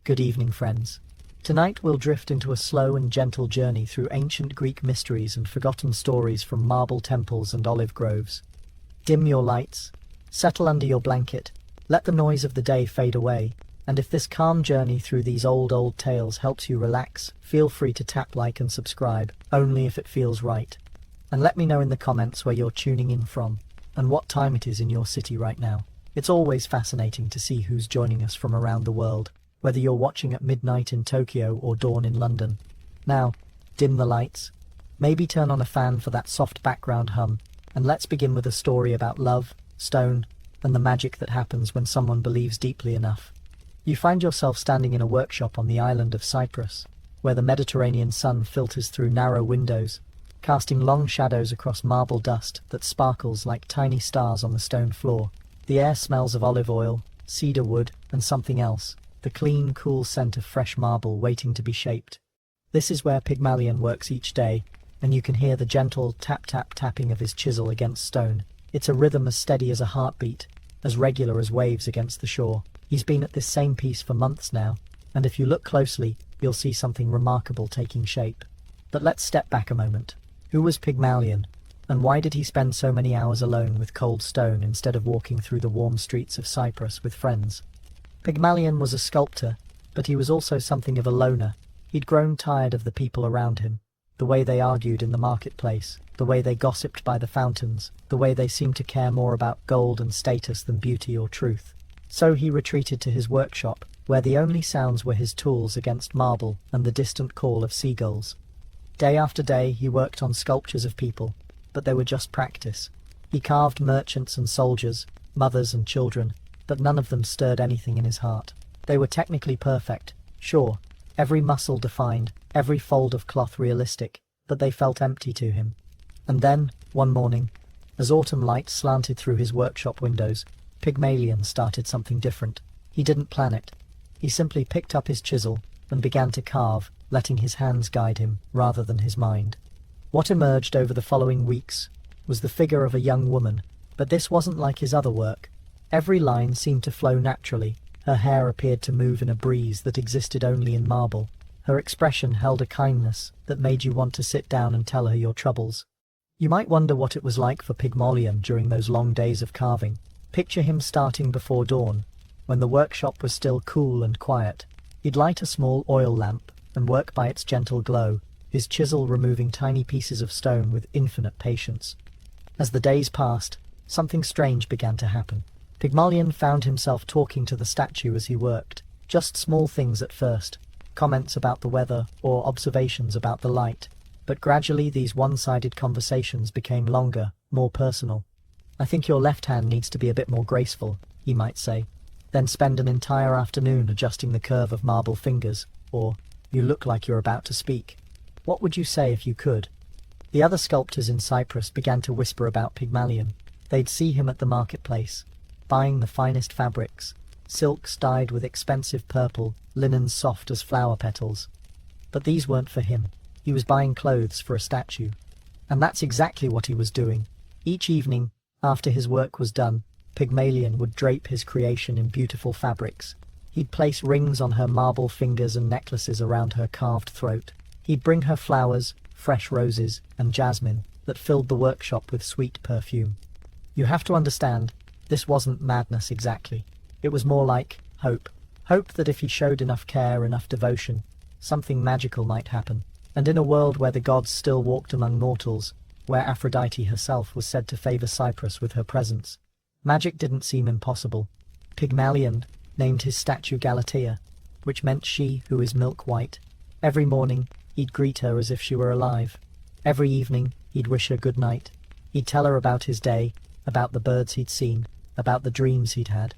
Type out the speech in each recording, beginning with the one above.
Good evening, friends. Tonight we'll drift into a slow and gentle journey through ancient Greek mysteries and forgotten stories from marble temples and olive groves. Dim your lights, settle under your blanket, let the noise of the day fade away, and if this calm journey through these old tales helps you relax, feel free to tap like and subscribe, only if it feels right. And let me know in the comments where you're tuning in from, and what time it is in your city right now. It's always fascinating to see who's joining us from around the world, whether you're watching at midnight in Tokyo or dawn in London. Now, dim the lights, maybe turn on a fan for that soft background hum, and let's begin with a story about love, stone, and the magic that happens when someone believes deeply enough. You find yourself standing in a workshop on the island of Cyprus, where the Mediterranean sun filters through narrow windows, casting long shadows across marble dust that sparkles like tiny stars on the stone floor. The air smells of olive oil, cedar wood, and something else, the clean, cool scent of fresh marble waiting to be shaped. This is where Pygmalion works each day, and you can hear the gentle tap-tap-tapping of his chisel against stone. It's a rhythm as steady as a heartbeat, as regular as waves against the shore. He's been at this same piece for months now, and if you look closely, you'll see something remarkable taking shape. But let's step back a moment. Who was Pygmalion, and why did he spend so many hours alone with cold stone instead of walking through the warm streets of Cyprus with friends? Pygmalion was a sculptor, but he was also something of a loner. He'd grown tired of the people around him, the way they argued in the marketplace, the way they gossiped by the fountains, the way they seemed to care more about gold and status than beauty or truth. So he retreated to his workshop, where the only sounds were his tools against marble and the distant call of seagulls. Day after day he worked on sculptures of people, but they were just practice. He carved merchants and soldiers, mothers and children, but none of them stirred anything in his heart. They were technically perfect, sure, every muscle defined, every fold of cloth realistic, but they felt empty to him. And then, one morning, as autumn light slanted through his workshop windows, Pygmalion started something different. He didn't plan it. He simply picked up his chisel and began to carve, letting his hands guide him rather than his mind. What emerged over the following weeks was the figure of a young woman, but this wasn't like his other work. Every line seemed to flow naturally. Her hair appeared to move in a breeze that existed only in marble. Her expression held a kindness that made you want to sit down and tell her your troubles. You might wonder what it was like for Pygmalion during those long days of carving. Picture him starting before dawn, when the workshop was still cool and quiet. He'd light a small oil lamp and work by its gentle glow, his chisel removing tiny pieces of stone with infinite patience. As the days passed, something strange began to happen. Pygmalion found himself talking to the statue as he worked, just small things at first, comments about the weather or observations about the light, but gradually these one-sided conversations became longer, more personal. "I think your left hand needs to be a bit more graceful," he might say, then spend an entire afternoon adjusting the curve of marble fingers, or, "You look like you're about to speak. What would you say if you could?" The other sculptors in Cyprus began to whisper about Pygmalion. They'd see him at the marketplace, buying the finest fabrics, silks dyed with expensive purple, linens soft as flower petals. But these weren't for him. He was buying clothes for a statue. And that's exactly what he was doing. Each evening, after his work was done, Pygmalion would drape his creation in beautiful fabrics. He'd place rings on her marble fingers and necklaces around her carved throat. He'd bring her flowers, fresh roses, and jasmine that filled the workshop with sweet perfume. You have to understand, this wasn't madness exactly. It was more like hope. Hope that if he showed enough care, enough devotion, something magical might happen. And in a world where the gods still walked among mortals, where Aphrodite herself was said to favor Cyprus with her presence, magic didn't seem impossible. Pygmalion named his statue Galatea, which meant she who is milk white. Every morning, he'd greet her as if she were alive. Every evening, he'd wish her good night. He'd tell her about his day, about the birds he'd seen, about the dreams he'd had.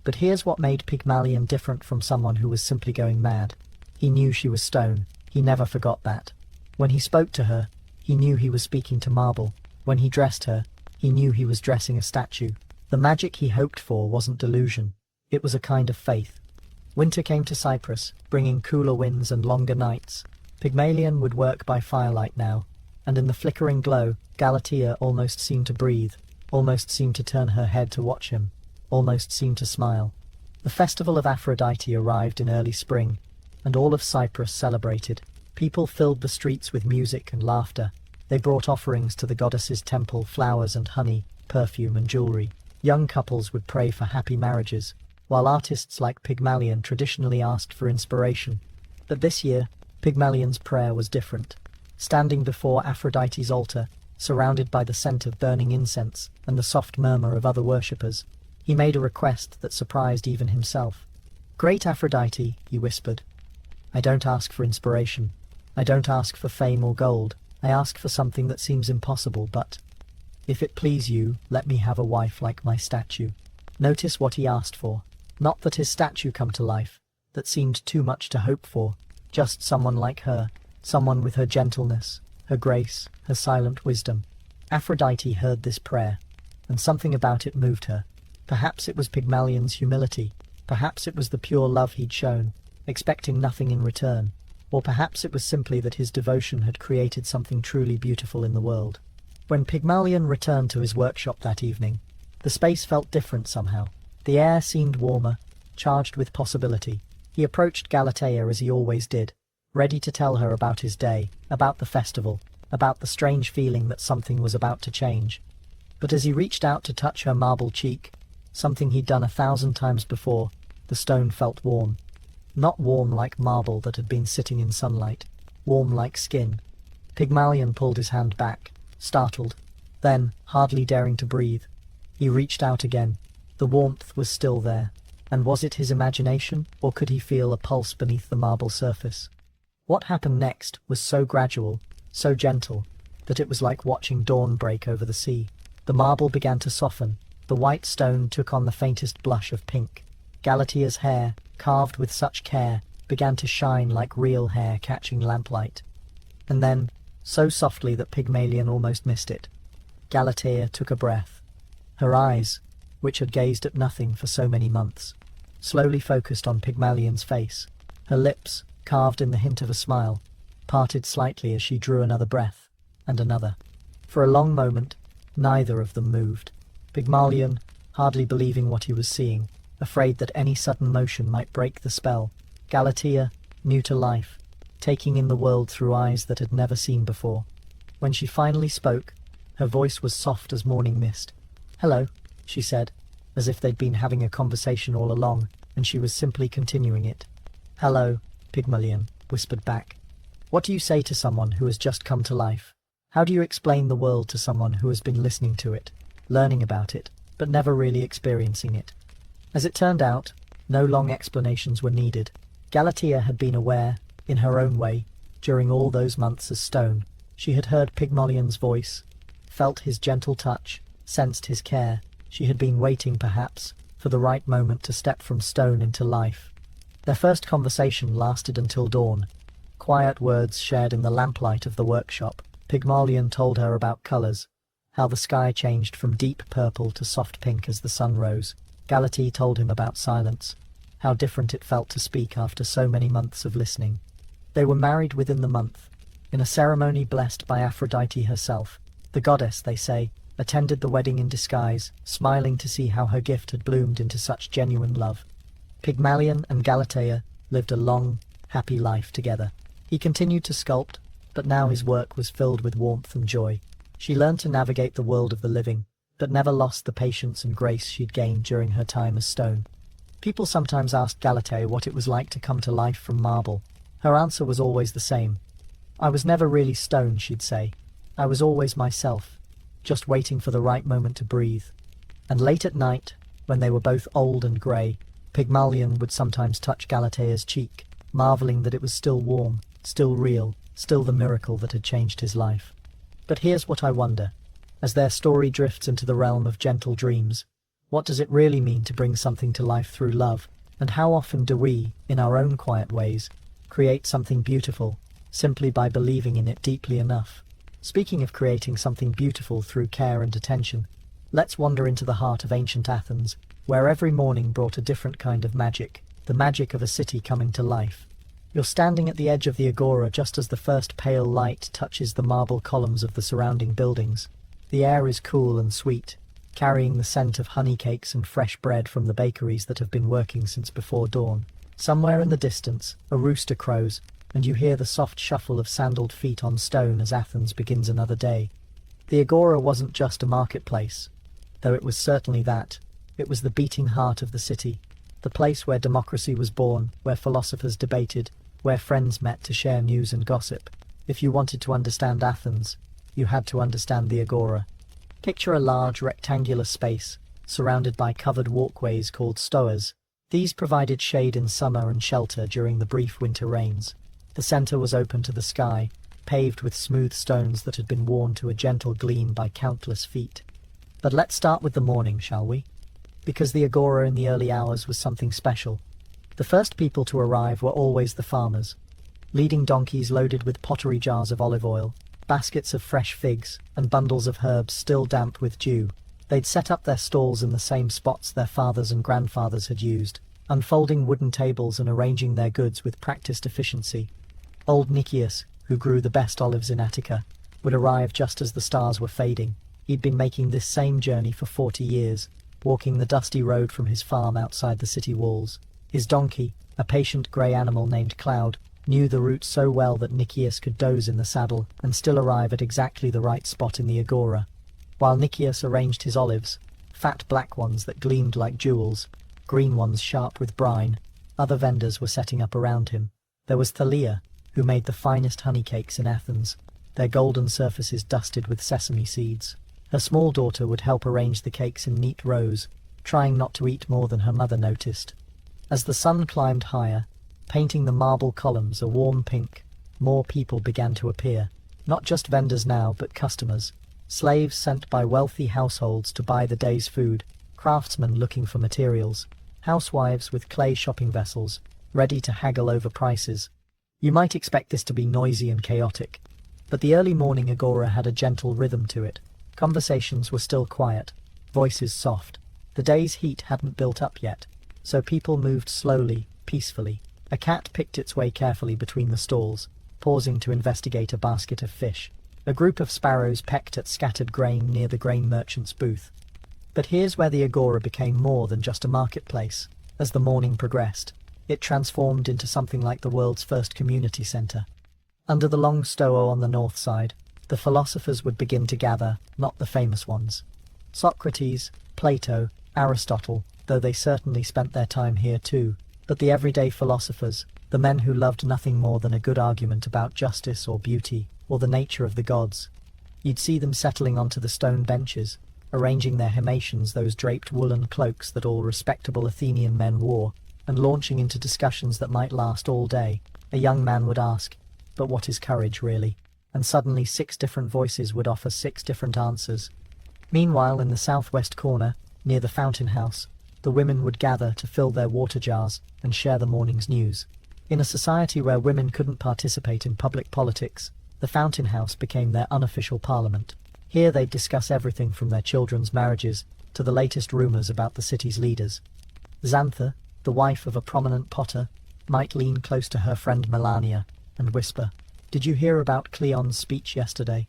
But here's what made Pygmalion different from someone who was simply going mad. He knew she was stone. He never forgot that. When he spoke to her, he knew he was speaking to marble. When he dressed her, he knew he was dressing a statue. The magic he hoped for wasn't delusion. It was a kind of faith. Winter came to Cyprus, bringing cooler winds and longer nights. Pygmalion would work by firelight now, and in the flickering glow, Galatea almost seemed to breathe, almost seemed to turn her head to watch him, almost seemed to smile. The festival of Aphrodite arrived in early spring, and all of Cyprus celebrated. People filled the streets with music and laughter. They brought offerings to the goddess's temple, flowers and honey, perfume and jewelry. Young couples would pray for happy marriages, while artists like Pygmalion traditionally asked for inspiration. But this year, Pygmalion's prayer was different. Standing before Aphrodite's altar, surrounded by the scent of burning incense and the soft murmur of other worshippers, he made a request that surprised even himself. "Great Aphrodite," he whispered, "I don't ask for inspiration. I don't ask for fame or gold. I ask for something that seems impossible, but if it please you, let me have a wife like my statue." Notice what he asked for. Not that his statue come to life. That seemed too much to hope for. Just someone like her. Someone with her gentleness, her grace, her silent wisdom. Aphrodite heard this prayer, and something about it moved her. Perhaps it was Pygmalion's humility. Perhaps it was the pure love he'd shown, expecting nothing in return. Or perhaps it was simply that his devotion had created something truly beautiful in the world. When Pygmalion returned to his workshop that evening, the space felt different somehow. The air seemed warmer, charged with possibility. He approached Galatea as he always did, ready to tell her about his day, about the festival, about the strange feeling that something was about to change. But as he reached out to touch her marble cheek, something he'd done 1,000 times before, the stone felt warm. Not warm like marble that had been sitting in sunlight, warm like skin. Pygmalion pulled his hand back, startled. Then, hardly daring to breathe, he reached out again. The warmth was still there. And was it his imagination, or could he feel a pulse beneath the marble surface? What happened next was so gradual, so gentle, that it was like watching dawn break over the sea. The marble began to soften. The white stone took on the faintest blush of pink. Galatea's hair, carved with such care, began to shine like real hair catching lamplight. And then, so softly that Pygmalion almost missed it, Galatea took a breath. Her eyes, which had gazed at nothing for so many months, slowly focused on Pygmalion's face. Her lips, carved in the hint of a smile, parted slightly as she drew another breath, and another. For a long moment, neither of them moved. Pygmalion, hardly believing what he was seeing, afraid that any sudden motion might break the spell. Galatea, new to life, taking in the world through eyes that had never seen before. When she finally spoke, her voice was soft as morning mist. "Hello," she said, as if they'd been having a conversation all along, and she was simply continuing it. "Hello," Pygmalion whispered back. "What do you say to someone who has just come to life? How do you explain the world to someone who has been listening to it, learning about it, but never really experiencing it?" As it turned out, no long explanations were needed. Galatea had been aware, in her own way, during all those months as stone. She had heard Pygmalion's voice, felt his gentle touch, sensed his care. She had been waiting, perhaps, for the right moment to step from stone into life. Their first conversation lasted until dawn. Quiet words shared in the lamplight of the workshop. Pygmalion told her about colours, how the sky changed from deep purple to soft pink as the sun rose. Galatea told him about silence, how different it felt to speak after so many months of listening. They were married within the month, in a ceremony blessed by Aphrodite herself. The goddess, they say, attended the wedding in disguise, smiling to see how her gift had bloomed into such genuine love. Pygmalion and Galatea lived a long, happy life together. He continued to sculpt, but now his work was filled with warmth and joy. She learned to navigate the world of the living, but never lost the patience and grace she'd gained during her time as stone. People sometimes asked Galatea what it was like to come to life from marble. Her answer was always the same. "I was never really stone," she'd say. "I was always myself, just waiting for the right moment to breathe." And late at night, when they were both old and grey, Pygmalion would sometimes touch Galatea's cheek, marvelling that it was still warm, still real, still the miracle that had changed his life. But here's what I wonder. As their story drifts into the realm of gentle dreams, what does it really mean to bring something to life through love? And how often do we, in our own quiet ways, create something beautiful, simply by believing in it deeply enough? Speaking of creating something beautiful through care and attention, let's wander into the heart of ancient Athens, where every morning brought a different kind of magic, the magic of a city coming to life. You're standing at the edge of the agora just as the first pale light touches the marble columns of the surrounding buildings. The air is cool and sweet. carrying the scent of honey cakes and fresh bread from the bakeries that have been working since before dawn. Somewhere in the distance, a rooster crows, and you hear the soft shuffle of sandaled feet on stone as Athens begins another day. The Agora wasn't just a marketplace, though it was certainly that. It was the beating heart of the city, the place where democracy was born, where philosophers debated, where friends met to share news and gossip. If you wanted to understand Athens, you had to understand the Agora. Picture a large rectangular space, surrounded by covered walkways called stoas. These provided shade in summer and shelter during the brief winter rains. The centre was open to the sky, paved with smooth stones that had been worn to a gentle gleam by countless feet. But let's start with the morning, shall we? Because the Agora in the early hours was something special. The first people to arrive were always the farmers, leading donkeys loaded with pottery jars of olive oil, baskets of fresh figs, and bundles of herbs still damp with dew. They'd set up their stalls in the same spots their fathers and grandfathers had used, unfolding wooden tables and arranging their goods with practiced efficiency. Old Nicias, who grew the best olives in Attica, would arrive just as the stars were fading. He'd been making this same journey for 40 years, walking the dusty road from his farm outside the city walls. His donkey, a patient grey animal named Cloud, knew the route so well that Nicias could doze in the saddle and still arrive at exactly the right spot in the Agora. While Nicias arranged his olives, fat black ones that gleamed like jewels, green ones sharp with brine, other vendors were setting up around him. There was Thalia, who made the finest honey cakes in Athens, their golden surfaces dusted with sesame seeds. Her small daughter would help arrange the cakes in neat rows, trying not to eat more than her mother noticed. As the sun climbed higher, painting the marble columns a warm pink, more people began to appear. Not just vendors now, but customers. Slaves sent by wealthy households to buy the day's food, craftsmen looking for materials, housewives with clay shopping vessels, ready to haggle over prices. You might expect this to be noisy and chaotic, but the early morning Agora had a gentle rhythm to it. Conversations were still quiet, voices soft. The day's heat hadn't built up yet, so people moved slowly, peacefully. A cat picked its way carefully between the stalls, pausing to investigate a basket of fish. A group of sparrows pecked at scattered grain near the grain merchant's booth. But here's where the Agora became more than just a marketplace. As the morning progressed, it transformed into something like the world's first community centre. Under the long stoa on the north side, the philosophers would begin to gather, not the famous ones. Socrates, Plato, Aristotle, though they certainly spent their time here too, but the everyday philosophers, the men who loved nothing more than a good argument about justice or beauty, or the nature of the gods. You'd see them settling onto the stone benches, arranging their himatians, those draped woolen cloaks that all respectable Athenian men wore, and launching into discussions that might last all day. A young man would ask, "But what is courage, really?" And suddenly 6 different voices would offer 6 different answers. Meanwhile, in the southwest corner, near the fountain house, the women would gather to fill their water jars and share the morning's news. In a society where women couldn't participate in public politics, the fountain house became their unofficial parliament. Here they'd discuss everything from their children's marriages to the latest rumours about the city's leaders. Xantha, the wife of a prominent potter, might lean close to her friend Melania and whisper, "Did you hear about Cleon's speech yesterday?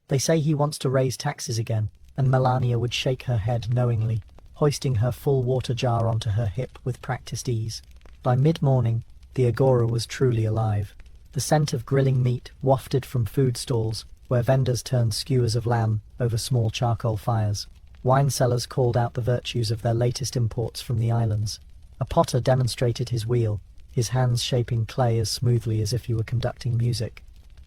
They say he wants to raise taxes again," and Melania would shake her head knowingly, hoisting her full water jar onto her hip with practiced ease. By mid-morning, the Agora was truly alive. The scent of grilling meat wafted from food stalls, where vendors turned skewers of lamb over small charcoal fires. Wine sellers called out the virtues of their latest imports from the islands. A potter demonstrated his wheel, his hands shaping clay as smoothly as if he were conducting music.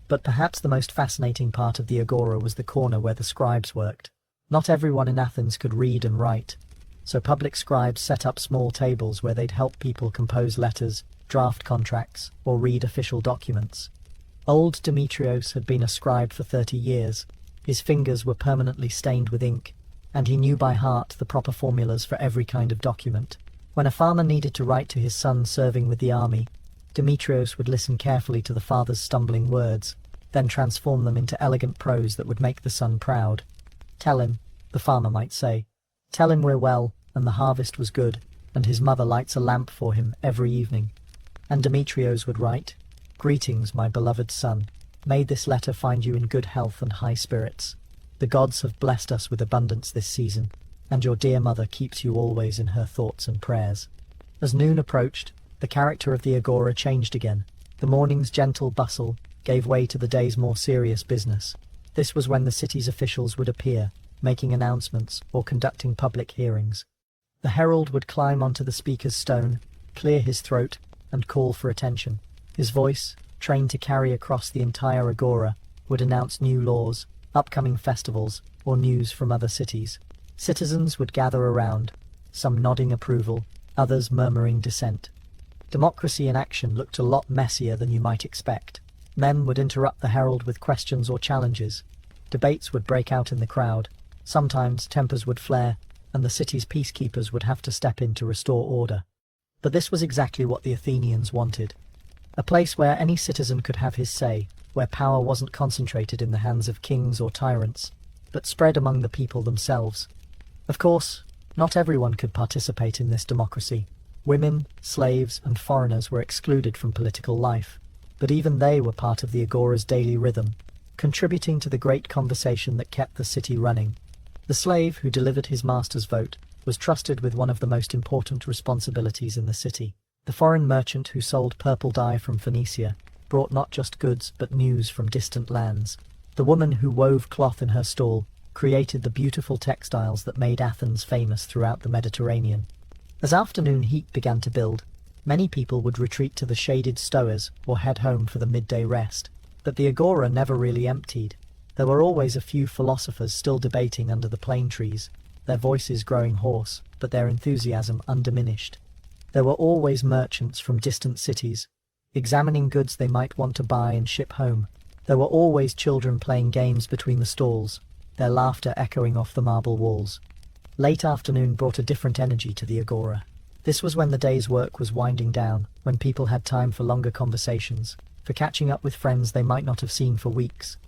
But perhaps the most fascinating part of the Agora was the corner where the scribes worked. Not everyone in Athens could read and write, so public scribes set up small tables where they'd help people compose letters, draft contracts, or read official documents. Old Demetrios had been a scribe for 30 years. His fingers were permanently stained with ink, and he knew by heart the proper formulas for every kind of document. When a farmer needed to write to his son serving with the army, Demetrios would listen carefully to the father's stumbling words, then transform them into elegant prose that would make the son proud. "Tell him," the farmer might say, "tell him we're well, and the harvest was good, and his mother lights a lamp for him every evening." And Demetrios would write, "Greetings, my beloved son. May this letter find you in good health and high spirits. The gods have blessed us with abundance this season." and your dear mother keeps you always in her thoughts and prayers. As noon approached, the character of the agora changed again. The morning's gentle bustle gave way to the day's more serious business. This was when the city's officials would appear, making announcements or conducting public hearings. The herald would climb onto the speaker's stone, clear his throat, and call for attention. His voice, trained to carry across the entire agora, would announce new laws, upcoming festivals, or news from other cities. Citizens would gather around, some nodding approval, others murmuring dissent. Democracy in action looked a lot messier than you might expect. Men would interrupt the herald with questions or challenges. Debates would break out in the crowd. Sometimes tempers would flare, and the city's peacekeepers would have to step in to restore order. But this was exactly what the Athenians wanted. A place where any citizen could have his say, where power wasn't concentrated in the hands of kings or tyrants, but spread among the people themselves. Of course, not everyone could participate in this democracy. Women, slaves, and foreigners were excluded from political life, but even they were part of the agora's daily rhythm, contributing to the great conversation that kept the city running. The slave who delivered his master's vote was trusted with one of the most important responsibilities in the city. The foreign merchant who sold purple dye from Phoenicia brought not just goods but news from distant lands. The woman who wove cloth in her stall created the beautiful textiles that made Athens famous throughout the Mediterranean. As afternoon heat began to build, many people would retreat to the shaded stoas or head home for the midday rest. But the agora never really emptied. There were always a few philosophers still debating under the plane trees, their voices growing hoarse, but their enthusiasm undiminished. There were always merchants from distant cities, examining goods they might want to buy and ship home. There were always children playing games between the stalls, their laughter echoing off the marble walls. Late afternoon brought a different energy to the agora. This was when the day's work was winding down, when people had time for longer conversations, for catching up with friends they might not have seen for weeks.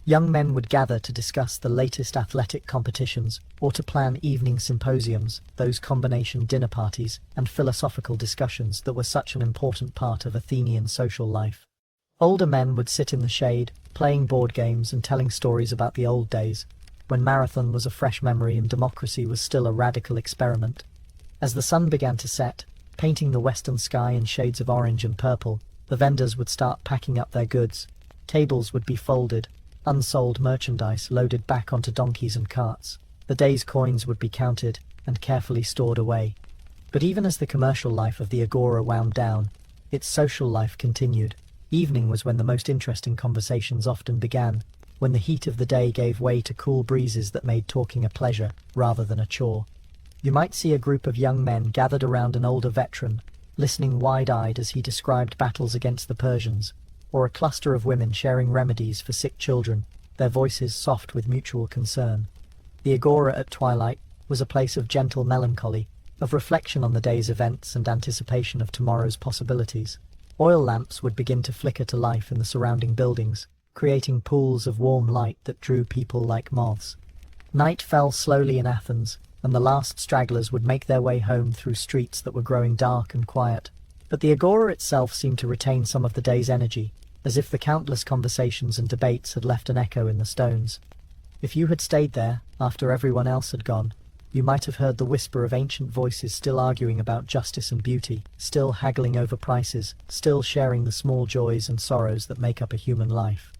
Young men would gather to discuss the latest athletic competitions or to plan evening symposiums, those combination dinner parties and philosophical discussions that were such an important part of Athenian social life. Older men would sit in the shade, playing board games and telling stories about the old days, when marathon was a fresh memory and democracy was still a radical experiment. As the sun began to set, painting the western sky in shades of orange and purple, the vendors would start packing up their goods. Tables would be folded, unsold merchandise loaded back onto donkeys and carts. The day's coins would be counted and carefully stored away. But even as the commercial life of the agora wound down, its social life continued. Evening was when the most interesting conversations often began, when the heat of the day gave way to cool breezes that made talking a pleasure rather than a chore. You might see a group of young men gathered around an older veteran, listening wide-eyed as he described battles against the Persians, or a cluster of women sharing remedies for sick children, their voices soft with mutual concern. The agora at twilight was a place of gentle melancholy, of reflection on the day's events and anticipation of tomorrow's possibilities. Oil lamps would begin to flicker to life in the surrounding buildings, creating pools of warm light that drew people like moths. Night fell slowly in Athens, and the last stragglers would make their way home through streets that were growing dark and quiet. But the agora itself seemed to retain some of the day's energy, as if the countless conversations and debates had left an echo in the stones. If you had stayed there, after everyone else had gone, you might have heard the whisper of ancient voices still arguing about justice and beauty, still haggling over prices, still sharing the small joys and sorrows that make up a human life.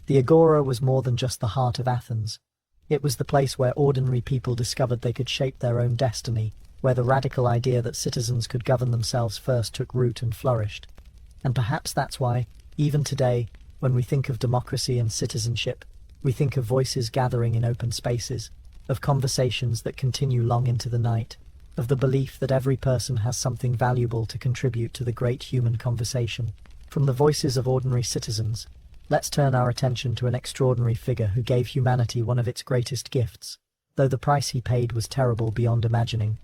The agora was more than just the heart of Athens. It was the place where ordinary people discovered they could shape their own destiny, where the radical idea that citizens could govern themselves first took root and flourished. And perhaps that's why, even today, when we think of democracy and citizenship, we think of voices gathering in open spaces, of conversations that continue long into the night, of the belief that every person has something valuable to contribute to the great human conversation. From the voices of ordinary citizens, let's turn our attention to an extraordinary figure who gave humanity one of its greatest gifts, though the price he paid was terrible beyond imagining.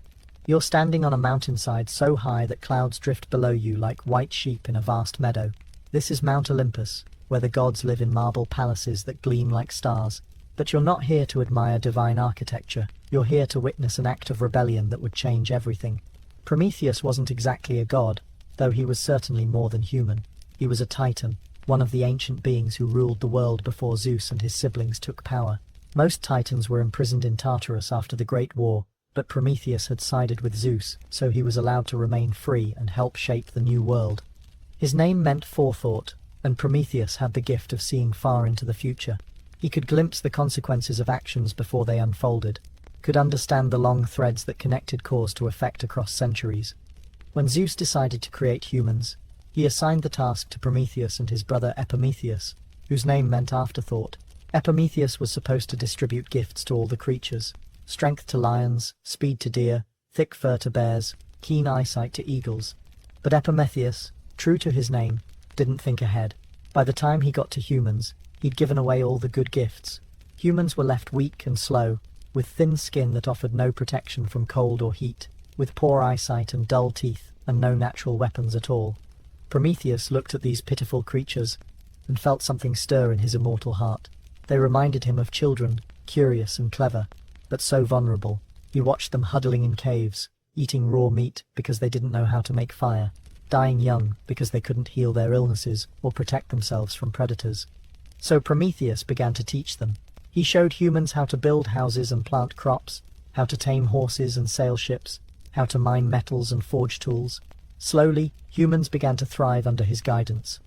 You're standing on a mountainside so high that clouds drift below you like white sheep in a vast meadow. This is Mount Olympus, where the gods live in marble palaces that gleam like stars. But you're not here to admire divine architecture. You're here to witness an act of rebellion that would change everything. Prometheus wasn't exactly a god, though he was certainly more than human. He was a titan, one of the ancient beings who ruled the world before Zeus and his siblings took power. Most titans were imprisoned in Tartarus after the Great War, but Prometheus had sided with Zeus, so he was allowed to remain free and help shape the new world. His name meant forethought, and Prometheus had the gift of seeing far into the future. He could glimpse the consequences of actions before they unfolded, could understand the long threads that connected cause to effect across centuries. When Zeus decided to create humans, he assigned the task to Prometheus and his brother Epimetheus, whose name meant afterthought. Epimetheus was supposed to distribute gifts to all the creatures: strength to lions, speed to deer, thick fur to bears, keen eyesight to eagles. But Epimetheus, true to his name, didn't think ahead. By the time he got to humans, he'd given away all the good gifts. Humans were left weak and slow, with thin skin that offered no protection from cold or heat, with poor eyesight and dull teeth, and no natural weapons at all. Prometheus looked at these pitiful creatures and felt something stir in his immortal heart. They reminded him of children, curious and clever, but so vulnerable. He watched them huddling in caves, eating raw meat because they didn't know how to make fire, dying young because they couldn't heal their illnesses or protect themselves from predators. So Prometheus began to teach them. He showed humans how to build houses and plant crops, how to tame horses and sail ships, how to mine metals and forge tools. Slowly, humans began to thrive under his guidance.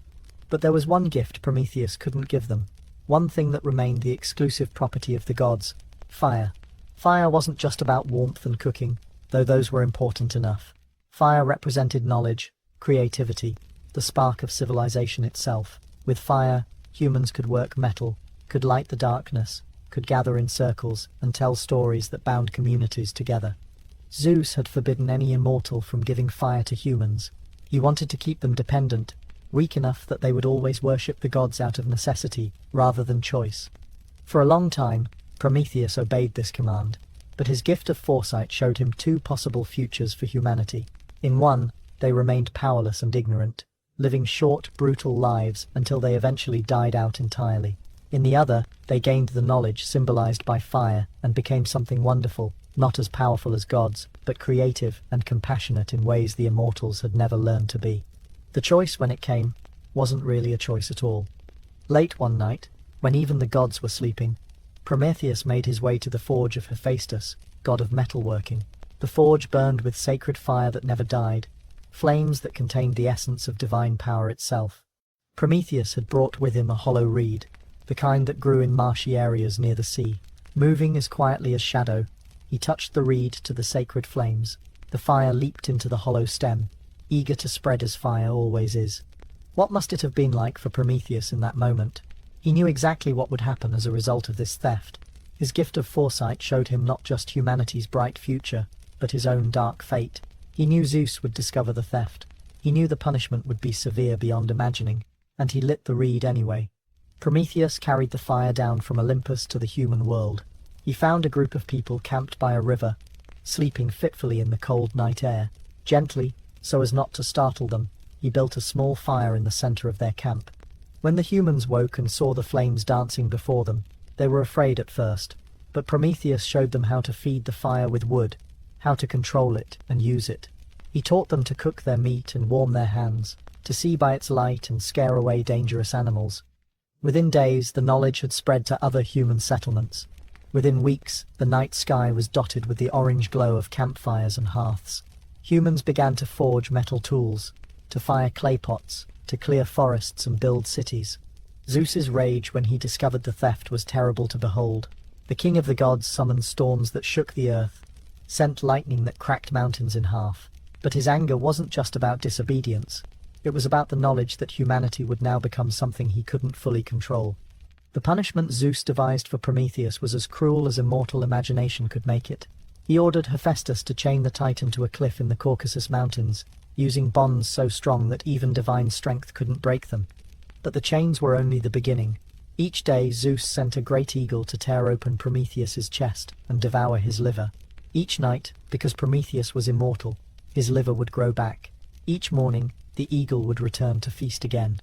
But there was one gift Prometheus couldn't give them, one thing that remained the exclusive property of the gods: fire. Fire wasn't just about warmth and cooking, though those were important enough. Fire represented knowledge, creativity, the spark of civilization itself. With fire, humans could work metal, could light the darkness, could gather in circles and tell stories that bound communities together. Zeus had forbidden any immortal from giving fire to humans. He wanted to keep them dependent, weak enough that they would always worship the gods out of necessity rather than choice. For a long time, Prometheus obeyed this command, but his gift of foresight showed him two possible futures for humanity. In one, they remained powerless and ignorant, living short, brutal lives until they eventually died out entirely. In the other, they gained the knowledge symbolized by fire and became something wonderful, not as powerful as gods, but creative and compassionate in ways the immortals had never learned to be. The choice, when it came, wasn't really a choice at all. Late one night, when even the gods were sleeping, Prometheus made his way to the forge of Hephaestus, god of metalworking. The forge burned with sacred fire that never died, flames that contained the essence of divine power itself. Prometheus had brought with him a hollow reed, the kind that grew in marshy areas near the sea. Moving as quietly as shadow, he touched the reed to the sacred flames. The fire leaped into the hollow stem, eager to spread as fire always is. What must it have been like for Prometheus in that moment? He knew exactly what would happen as a result of this theft. His gift of foresight showed him not just humanity's bright future, but his own dark fate. He knew Zeus would discover the theft. He knew the punishment would be severe beyond imagining, and he lit the reed anyway. Prometheus carried the fire down from Olympus to the human world. He found a group of people camped by a river, sleeping fitfully in the cold night air. Gently, so as not to startle them, he built a small fire in the center of their camp. When the humans woke and saw the flames dancing before them, they were afraid at first, but Prometheus showed them how to feed the fire with wood, how to control it and use it. He taught them to cook their meat and warm their hands, to see by its light and scare away dangerous animals. Within days, the knowledge had spread to other human settlements. Within weeks, the night sky was dotted with the orange glow of campfires and hearths. Humans began to forge metal tools, to fire clay pots, to clear forests and build cities. Zeus's rage when he discovered the theft was terrible to behold. The king of the gods summoned storms that shook the earth, sent lightning that cracked mountains in half. But his anger wasn't just about disobedience. It was about the knowledge that humanity would now become something he couldn't fully control. The punishment Zeus devised for Prometheus was as cruel as immortal imagination could make it. He ordered Hephaestus to chain the Titan to a cliff in the Caucasus Mountains, using bonds so strong that even divine strength couldn't break them. But the chains were only the beginning. Each day Zeus sent a great eagle to tear open Prometheus's chest and devour his liver. Each night, because Prometheus was immortal, his liver would grow back. Each morning, the eagle would return to feast again.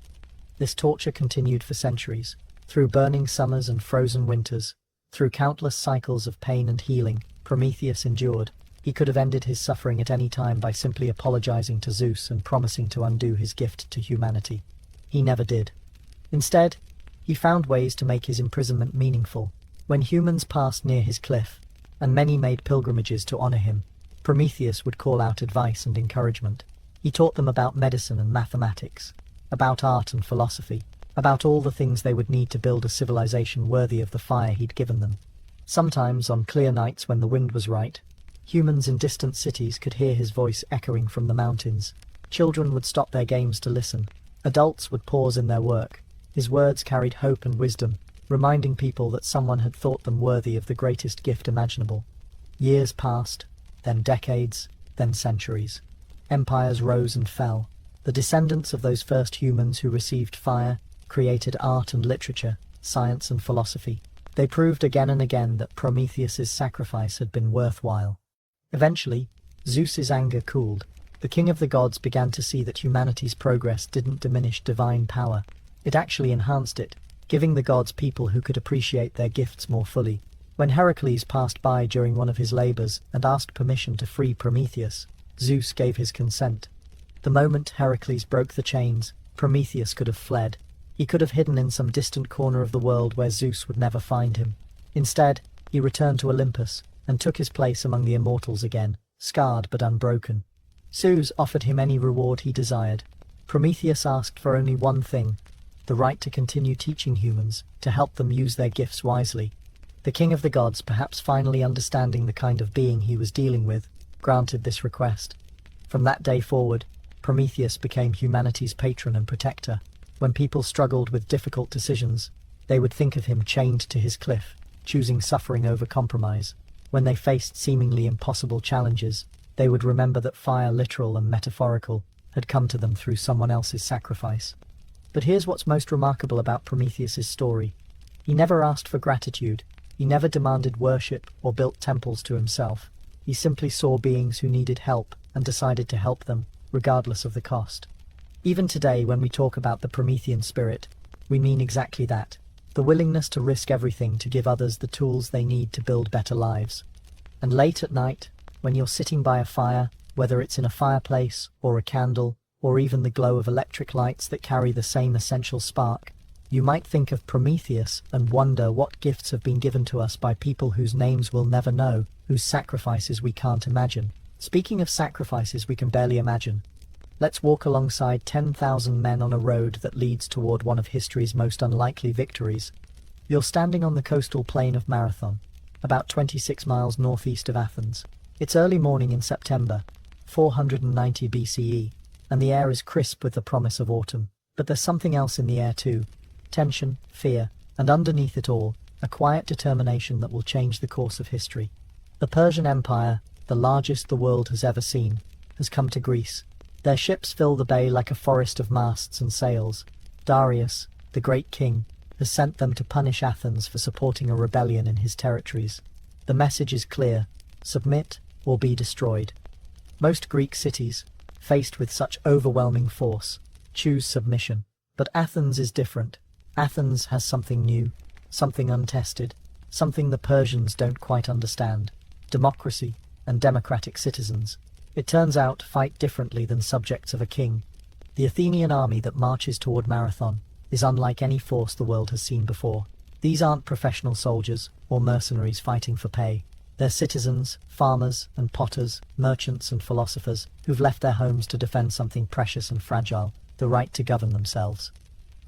This torture continued for centuries. Through burning summers and frozen winters, through countless cycles of pain and healing, Prometheus endured. He could have ended his suffering at any time by simply apologizing to Zeus and promising to undo his gift to humanity. He never did. Instead, he found ways to make his imprisonment meaningful. When humans passed near his cliff, and many made pilgrimages to honor him. Prometheus would call out advice and encouragement. He taught them about medicine and mathematics, about art and philosophy, about all the things they would need to build a civilization worthy of the fire he'd given them. Sometimes, on clear nights when the wind was right, humans in distant cities could hear his voice echoing from the mountains. Children would stop their games to listen. Adults would pause in their work. His words carried hope and wisdom, reminding people that someone had thought them worthy of the greatest gift imaginable. Years passed, then decades, then centuries. Empires rose and fell. The descendants of those first humans who received fire created art and literature, science and philosophy. They proved again and again that Prometheus's sacrifice had been worthwhile. Eventually, Zeus's anger cooled. The king of the gods began to see that humanity's progress didn't diminish divine power. It actually enhanced it, giving the gods people who could appreciate their gifts more fully. When Heracles passed by during one of his labors and asked permission to free Prometheus, Zeus gave his consent. The moment Heracles broke the chains, Prometheus could have fled. He could have hidden in some distant corner of the world where Zeus would never find him. Instead, he returned to Olympus and took his place among the immortals again, scarred but unbroken. Zeus offered him any reward he desired. Prometheus asked for only one thing: the right to continue teaching humans, to help them use their gifts wisely. The king of the gods, perhaps finally understanding the kind of being he was dealing with, granted this request. From that day forward, Prometheus became humanity's patron and protector. When people struggled with difficult decisions, they would think of him chained to his cliff, choosing suffering over compromise. When they faced seemingly impossible challenges, they would remember that fire, literal and metaphorical, had come to them through someone else's sacrifice. But here's what's most remarkable about Prometheus's story. He never asked for gratitude. He never demanded worship or built temples to himself. He simply saw beings who needed help and decided to help them, regardless of the cost. Even today, when we talk about the Promethean spirit, we mean exactly that: the willingness to risk everything to give others the tools they need to build better lives. And late at night, when you're sitting by a fire, whether it's in a fireplace or a candle, or even the glow of electric lights that carry the same essential spark, you might think of Prometheus and wonder what gifts have been given to us by people whose names we'll never know, whose sacrifices we can't imagine. Speaking of sacrifices we can barely imagine, let's walk alongside 10,000 men on a road that leads toward one of history's most unlikely victories. You're standing on the coastal plain of Marathon, about 26 miles northeast of Athens. It's early morning in September, 490 BCE, and the air is crisp with the promise of autumn. But there's something else in the air too: tension, fear, and underneath it all, a quiet determination that will change the course of history. The Persian Empire, the largest the world has ever seen, has come to Greece. Their ships fill the bay like a forest of masts and sails. Darius, the great king, has sent them to punish Athens for supporting a rebellion in his territories. The message is clear: submit or be destroyed. Most Greek cities, faced with such overwhelming force, choose submission. But Athens is different. Athens has something new, something untested, something the Persians don't quite understand: democracy and democratic citizens. It turns out, fight differently than subjects of a king. The Athenian army that marches toward Marathon is unlike any force the world has seen before. These aren't professional soldiers or mercenaries fighting for pay. They're citizens, farmers and potters, merchants and philosophers who've left their homes to defend something precious and fragile: the right to govern themselves.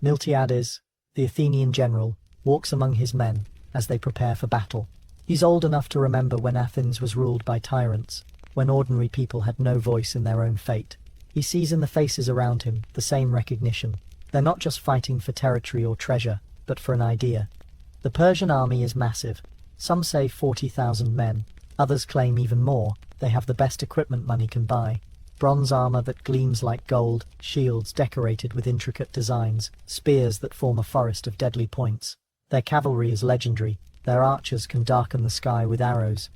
Miltiades, the Athenian general, walks among his men as they prepare for battle. He's old enough to remember when Athens was ruled by tyrants, when ordinary people had no voice in their own fate. He sees in the faces around him the same recognition. They're not just fighting for territory or treasure, but for an idea. The Persian army is massive. Some say 40,000 men. Others claim even more. They have the best equipment money can buy: bronze armor that gleams like gold, shields decorated with intricate designs, spears that form a forest of deadly points. Their cavalry is legendary. Their archers can darken the sky with arrows.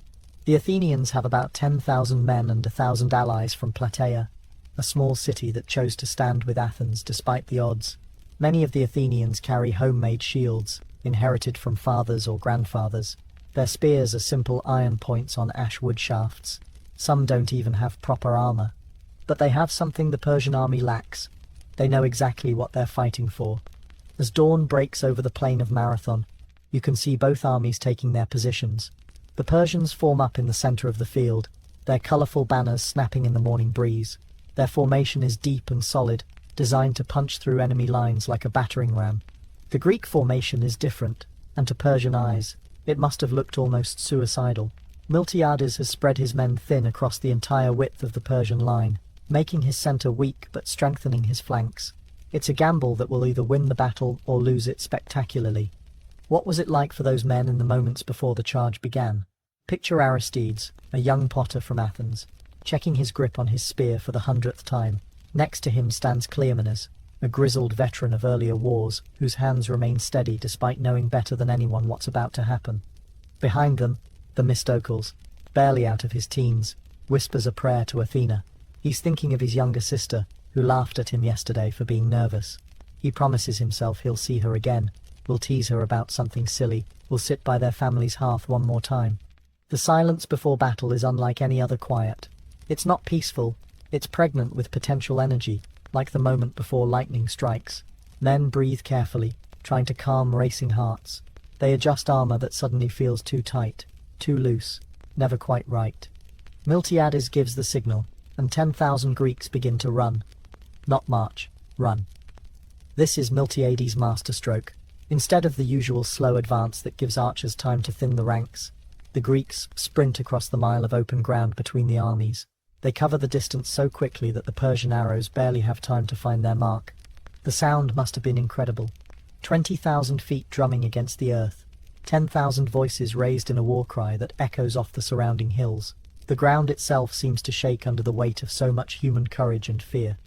The Athenians have about 10,000 men and 1,000 allies from Plataea, a small city that chose to stand with Athens despite the odds. Many of the Athenians carry homemade shields, inherited from fathers or grandfathers. Their spears are simple iron points on ash wood shafts. Some don't even have proper armor. But they have something the Persian army lacks. They know exactly what they're fighting for. As dawn breaks over the plain of Marathon, you can see both armies taking their positions. The Persians form up in the center of the field, their colorful banners snapping in the morning breeze. Their formation is deep and solid, designed to punch through enemy lines like a battering ram. The Greek formation is different, and to Persian eyes, it must have looked almost suicidal. Miltiades has spread his men thin across the entire width of the Persian line, making his center weak but strengthening his flanks. It's a gamble that will either win the battle or lose it spectacularly. What was it like for those men in the moments before the charge began? Picture Aristides, a young potter from Athens, checking his grip on his spear for the 100th time. Next to him stands Cleomenes, a grizzled veteran of earlier wars, whose hands remain steady despite knowing better than anyone what's about to happen. Behind them, Themistocles, barely out of his teens, whispers a prayer to Athena. He's thinking of his younger sister, who laughed at him yesterday for being nervous. He promises himself he'll see her again, will tease her about something silly, will sit by their family's hearth one more time. The silence before battle is unlike any other quiet. It's not peaceful, it's pregnant with potential energy, like the moment before lightning strikes. Men breathe carefully, trying to calm racing hearts. They adjust armor that suddenly feels too tight, too loose, never quite right. Miltiades gives the signal, and 10,000 Greeks begin to run. Not march, run. This is Miltiades' masterstroke. Instead of the usual slow advance that gives archers time to thin the ranks, the Greeks sprint across the mile of open ground between the armies. They cover the distance so quickly that the Persian arrows barely have time to find their mark. The sound must have been incredible. 20,000 feet drumming against the earth, 10,000 voices raised in a war cry that echoes off the surrounding hills. The ground itself seems to shake under the weight of so much human courage and fear.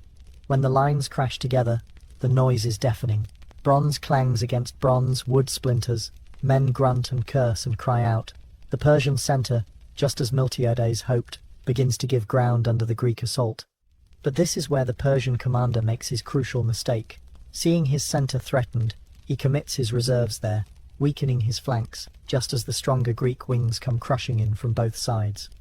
When the lines crash together, the noise is deafening. Bronze clangs against bronze, wood splinters, men grunt and curse and cry out. The Persian center, just as Miltiades hoped, begins to give ground under the Greek assault. But this is where the Persian commander makes his crucial mistake. Seeing his center threatened, he commits his reserves there, weakening his flanks, just as the stronger Greek wings come crushing in from both sides.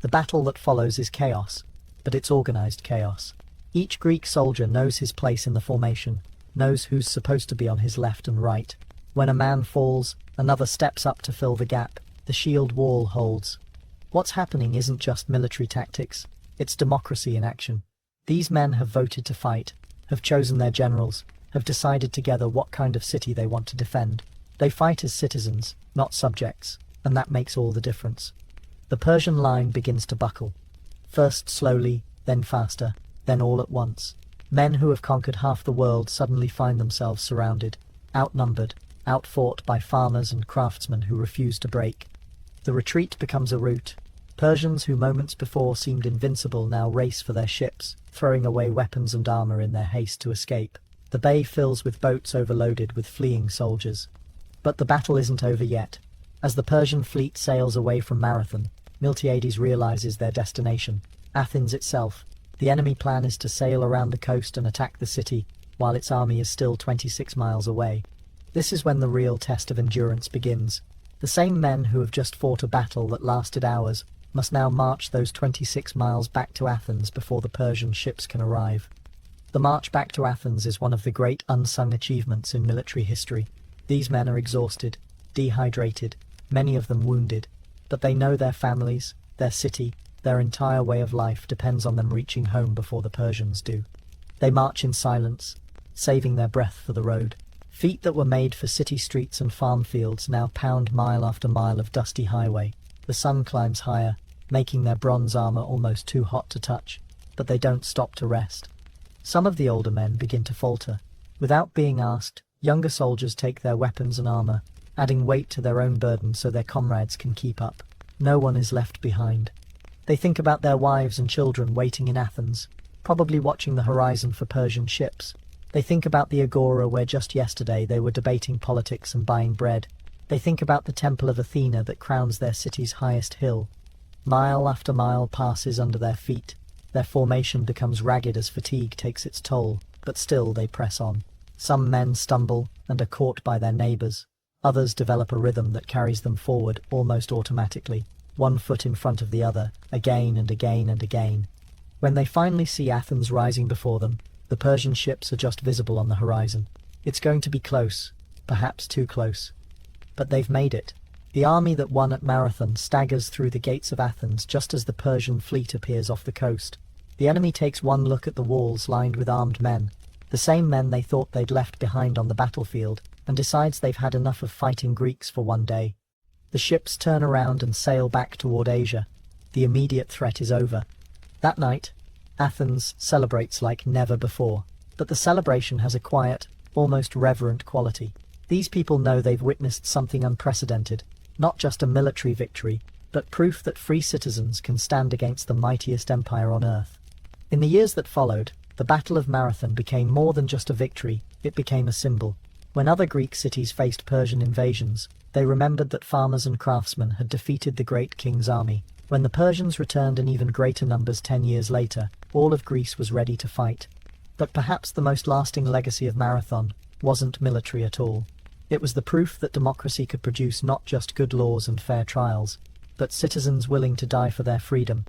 The battle that follows is chaos, but it's organized chaos. Each Greek soldier knows his place in the formation, knows who's supposed to be on his left and right. When a man falls, another steps up to fill the gap. The shield wall holds. What's happening isn't just military tactics, it's democracy in action. These men have voted to fight, have chosen their generals, have decided together what kind of city they want to defend. They fight as citizens, not subjects, and that makes all the difference. The Persian line begins to buckle. First slowly, then faster, then all at once. Men who have conquered half the world suddenly find themselves surrounded, outnumbered, outfought by farmers and craftsmen who refuse to break. The retreat becomes a rout. Persians who moments before seemed invincible now race for their ships, throwing away weapons and armor in their haste to escape. The bay fills with boats overloaded with fleeing soldiers. But the battle isn't over yet. As the Persian fleet sails away from Marathon, Miltiades realizes their destination, Athens itself. The enemy plan is to sail around the coast and attack the city, while its army is still 26 miles away. This is when the real test of endurance begins. The same men who have just fought a battle that lasted hours must now march those 26 miles back to Athens before the Persian ships can arrive. The march back to Athens is one of the great unsung achievements in military history. These men are exhausted, dehydrated, many of them wounded, but they know their families, their city, their entire way of life depends on them reaching home before the Persians do. They march in silence, saving their breath for the road. Feet that were made for city streets and farm fields now pound mile after mile of dusty highway. The sun climbs higher, making their bronze armor almost too hot to touch, but they don't stop to rest. Some of the older men begin to falter. Without being asked, younger soldiers take their weapons and armor, adding weight to their own burden so their comrades can keep up. No one is left behind. They think about their wives and children waiting in Athens, probably watching the horizon for Persian ships. They think about the agora where just yesterday they were debating politics and buying bread. They think about the temple of Athena that crowns their city's highest hill. Mile after mile passes under their feet. Their formation becomes ragged as fatigue takes its toll, but still they press on. Some men stumble and are caught by their neighbors. Others develop a rhythm that carries them forward almost automatically, one foot in front of the other, again and again and again. When they finally see Athens rising before them, the Persian ships are just visible on the horizon. It's going to be close, perhaps too close. But they've made it. The army that won at Marathon staggers through the gates of Athens just as the Persian fleet appears off the coast. The enemy takes one look at the walls lined with armed men, the same men they thought they'd left behind on the battlefield, and decides they've had enough of fighting Greeks for one day. The ships turn around and sail back toward Asia. The immediate threat is over. That night, Athens celebrates like never before, but the celebration has a quiet, almost reverent quality. These people know they've witnessed something unprecedented, not just a military victory, but proof that free citizens can stand against the mightiest empire on earth. In the years that followed, the Battle of Marathon became more than just a victory, it became a symbol. When other Greek cities faced Persian invasions, they remembered that farmers and craftsmen had defeated the great king's army. When the Persians returned in even greater numbers 10 years later, all of Greece was ready to fight. But perhaps the most lasting legacy of Marathon wasn't military at all. It was the proof that democracy could produce not just good laws and fair trials, but citizens willing to die for their freedom.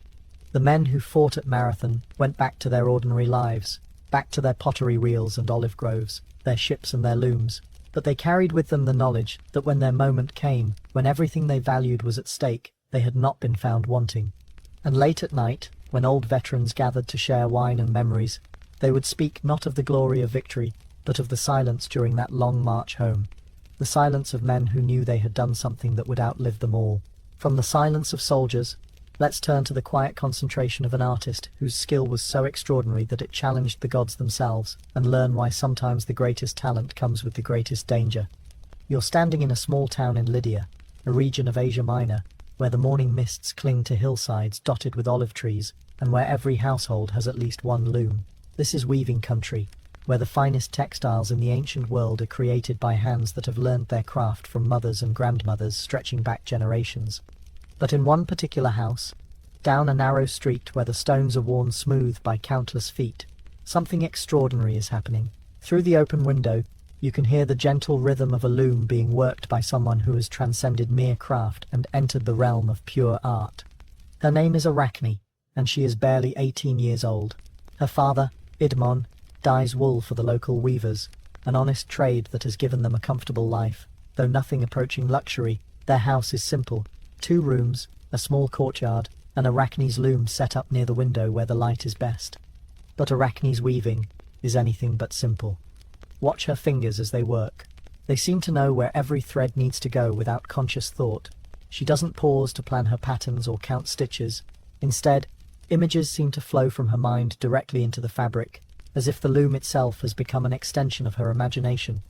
The men who fought at Marathon went back to their ordinary lives, back to their pottery reels and olive groves, their ships and their looms, but they carried with them the knowledge that when their moment came, when everything they valued was at stake, they had not been found wanting. And late at night, when old veterans gathered to share wine and memories, they would speak not of the glory of victory, but of the silence during that long march home. The silence of men who knew they had done something that would outlive them all. From the silence of soldiers, let's turn to the quiet concentration of an artist whose skill was so extraordinary that it challenged the gods themselves, and learn why sometimes the greatest talent comes with the greatest danger. You're standing in a small town in Lydia, a region of Asia Minor, where the morning mists cling to hillsides dotted with olive trees, and where every household has at least one loom. This is weaving country, where the finest textiles in the ancient world are created by hands that have learned their craft from mothers and grandmothers stretching back generations. But in one particular house, down a narrow street where the stones are worn smooth by countless feet, something extraordinary is happening. Through the open window, you can hear the gentle rhythm of a loom being worked by someone who has transcended mere craft and entered the realm of pure art. Her name is Arachne, and she is barely 18 years old. Her father, Idmon, dyes wool for the local weavers, an honest trade that has given them a comfortable life. Though nothing approaching luxury, their house is simple. 2 rooms, a small courtyard, and Arachne's loom set up near the window where the light is best. But Arachne's weaving is anything but simple. Watch her fingers as they work. They seem to know where every thread needs to go without conscious thought. She doesn't pause to plan her patterns or count stitches. Instead, images seem to flow from her mind directly into the fabric, as if the loom itself has become an extension of her imagination.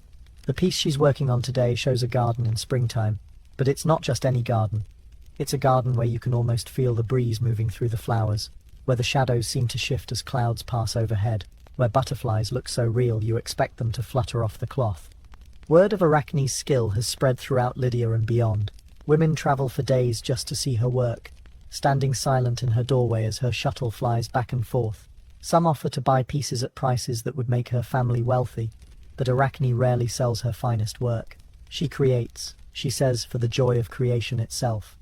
The piece she's working on today shows a garden in springtime, but it's not just any garden. It's a garden where you can almost feel the breeze moving through the flowers, where the shadows seem to shift as clouds pass overhead, where butterflies look so real you expect them to flutter off the cloth. Word of Arachne's skill has spread throughout Lydia and beyond. Women travel for days just to see her work, standing silent in her doorway as her shuttle flies back and forth. Some offer to buy pieces at prices that would make her family wealthy, but Arachne rarely sells her finest work. She creates, she says, for the joy of creation itself.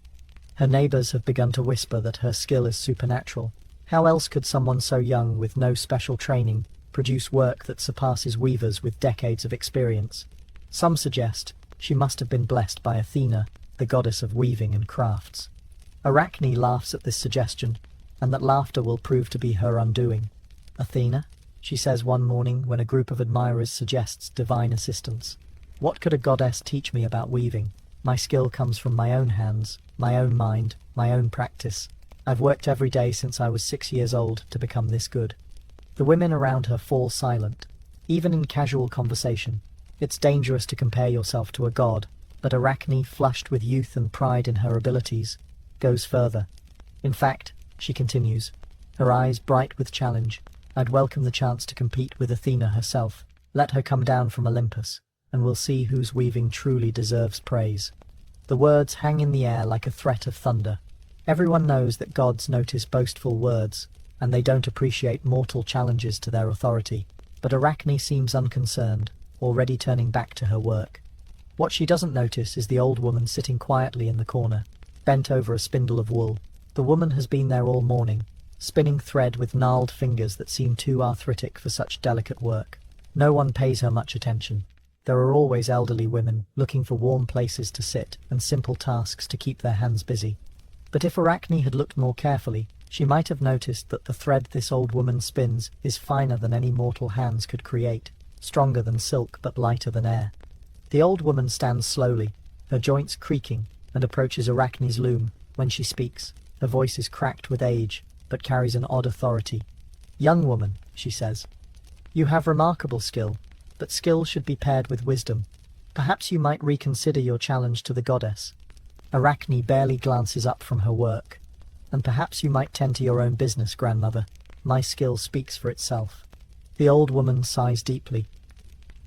Her neighbours have begun to whisper that her skill is supernatural. How else could someone so young with no special training produce work that surpasses weavers with decades of experience? Some suggest she must have been blessed by Athena, the goddess of weaving and crafts. Arachne laughs at this suggestion, and that laughter will prove to be her undoing. Athena, she says one morning when a group of admirers suggests divine assistance. What could a goddess teach me about weaving? My skill comes from my own hands, my own mind, my own practice. I've worked every day since I was 6 years old to become this good. The women around her fall silent, even in casual conversation. It's dangerous to compare yourself to a god, but Arachne, flushed with youth and pride in her abilities, goes further. In fact, she continues, her eyes bright with challenge, I'd welcome the chance to compete with Athena herself. Let her come down from Olympus, and we'll see whose weaving truly deserves praise. The words hang in the air like a threat of thunder. Everyone knows that gods notice boastful words, and they don't appreciate mortal challenges to their authority. But Arachne seems unconcerned, already turning back to her work. What she doesn't notice is the old woman sitting quietly in the corner, bent over a spindle of wool. The woman has been there all morning, spinning thread with gnarled fingers that seem too arthritic for such delicate work. No one pays her much attention. There are always elderly women looking for warm places to sit and simple tasks to keep their hands busy. But if Arachne had looked more carefully, she might have noticed that the thread this old woman spins is finer than any mortal hands could create, stronger than silk but lighter than air. The old woman stands slowly, her joints creaking, and approaches Arachne's loom. When she speaks, her voice is cracked with age, but carries an odd authority. "Young woman," she says, "you have remarkable skill, but skill should be paired with wisdom. Perhaps you might reconsider your challenge to the goddess." Arachne barely glances up from her work. "And perhaps you might tend to your own business, grandmother. My skill speaks for itself." The old woman sighs deeply.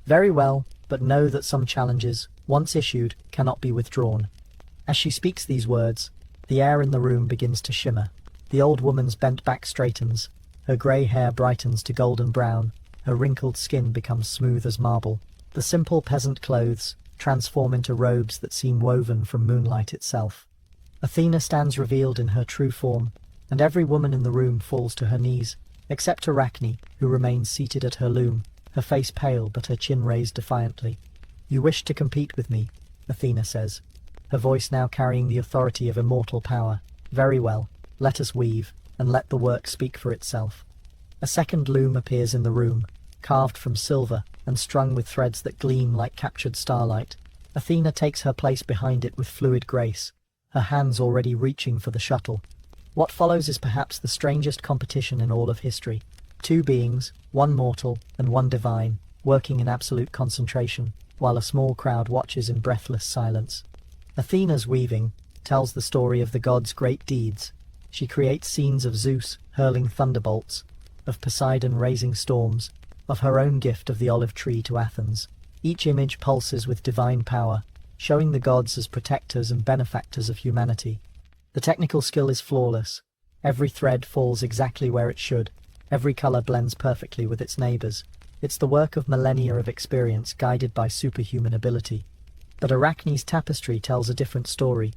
"Very well, but know that some challenges, once issued, cannot be withdrawn." As she speaks these words, the air in the room begins to shimmer. The old woman's bent back straightens, her grey hair brightens to golden brown, her wrinkled skin becomes smooth as marble. The simple peasant clothes transform into robes that seem woven from moonlight itself. Athena stands revealed in her true form, and every woman in the room falls to her knees, except Arachne, who remains seated at her loom, her face pale but her chin raised defiantly. "You wish to compete with me," Athena says, her voice now carrying the authority of immortal power. "Very well, let us weave, and let the work speak for itself." A second loom appears in the room, carved from silver and strung with threads that gleam like captured starlight. Athena takes her place behind it with fluid grace, her hands already reaching for the shuttle. What follows is perhaps the strangest competition in all of history. Two beings, one mortal and one divine, working in absolute concentration, while a small crowd watches in breathless silence. Athena's weaving tells the story of the gods' great deeds. She creates scenes of Zeus hurling thunderbolts, of Poseidon raising storms, of her own gift of the olive tree to Athens. Each image pulses with divine power, showing the gods as protectors and benefactors of humanity. The technical skill is flawless. Every thread falls exactly where it should. Every color blends perfectly with its neighbors. It's the work of millennia of experience guided by superhuman ability. But Arachne's tapestry tells a different story.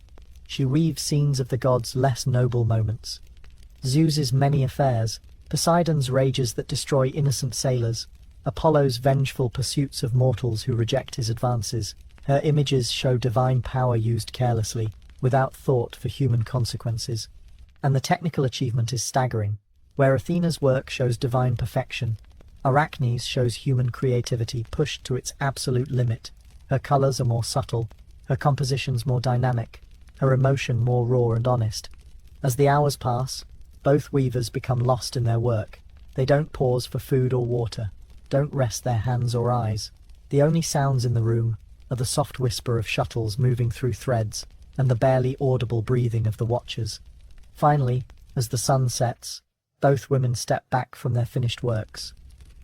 She weaves scenes of the gods' less noble moments. Zeus's many affairs, Poseidon's rages that destroy innocent sailors, Apollo's vengeful pursuits of mortals who reject his advances. Her images show divine power used carelessly, without thought for human consequences. And the technical achievement is staggering. Where Athena's work shows divine perfection, Arachne's shows human creativity pushed to its absolute limit. Her colors are more subtle, her compositions more dynamic, her emotion more raw and honest. As the hours pass, both weavers become lost in their work. They don't pause for food or water, don't rest their hands or eyes. The only sounds in the room are the soft whisper of shuttles moving through threads and the barely audible breathing of the watchers. Finally, as the sun sets, both women step back from their finished works.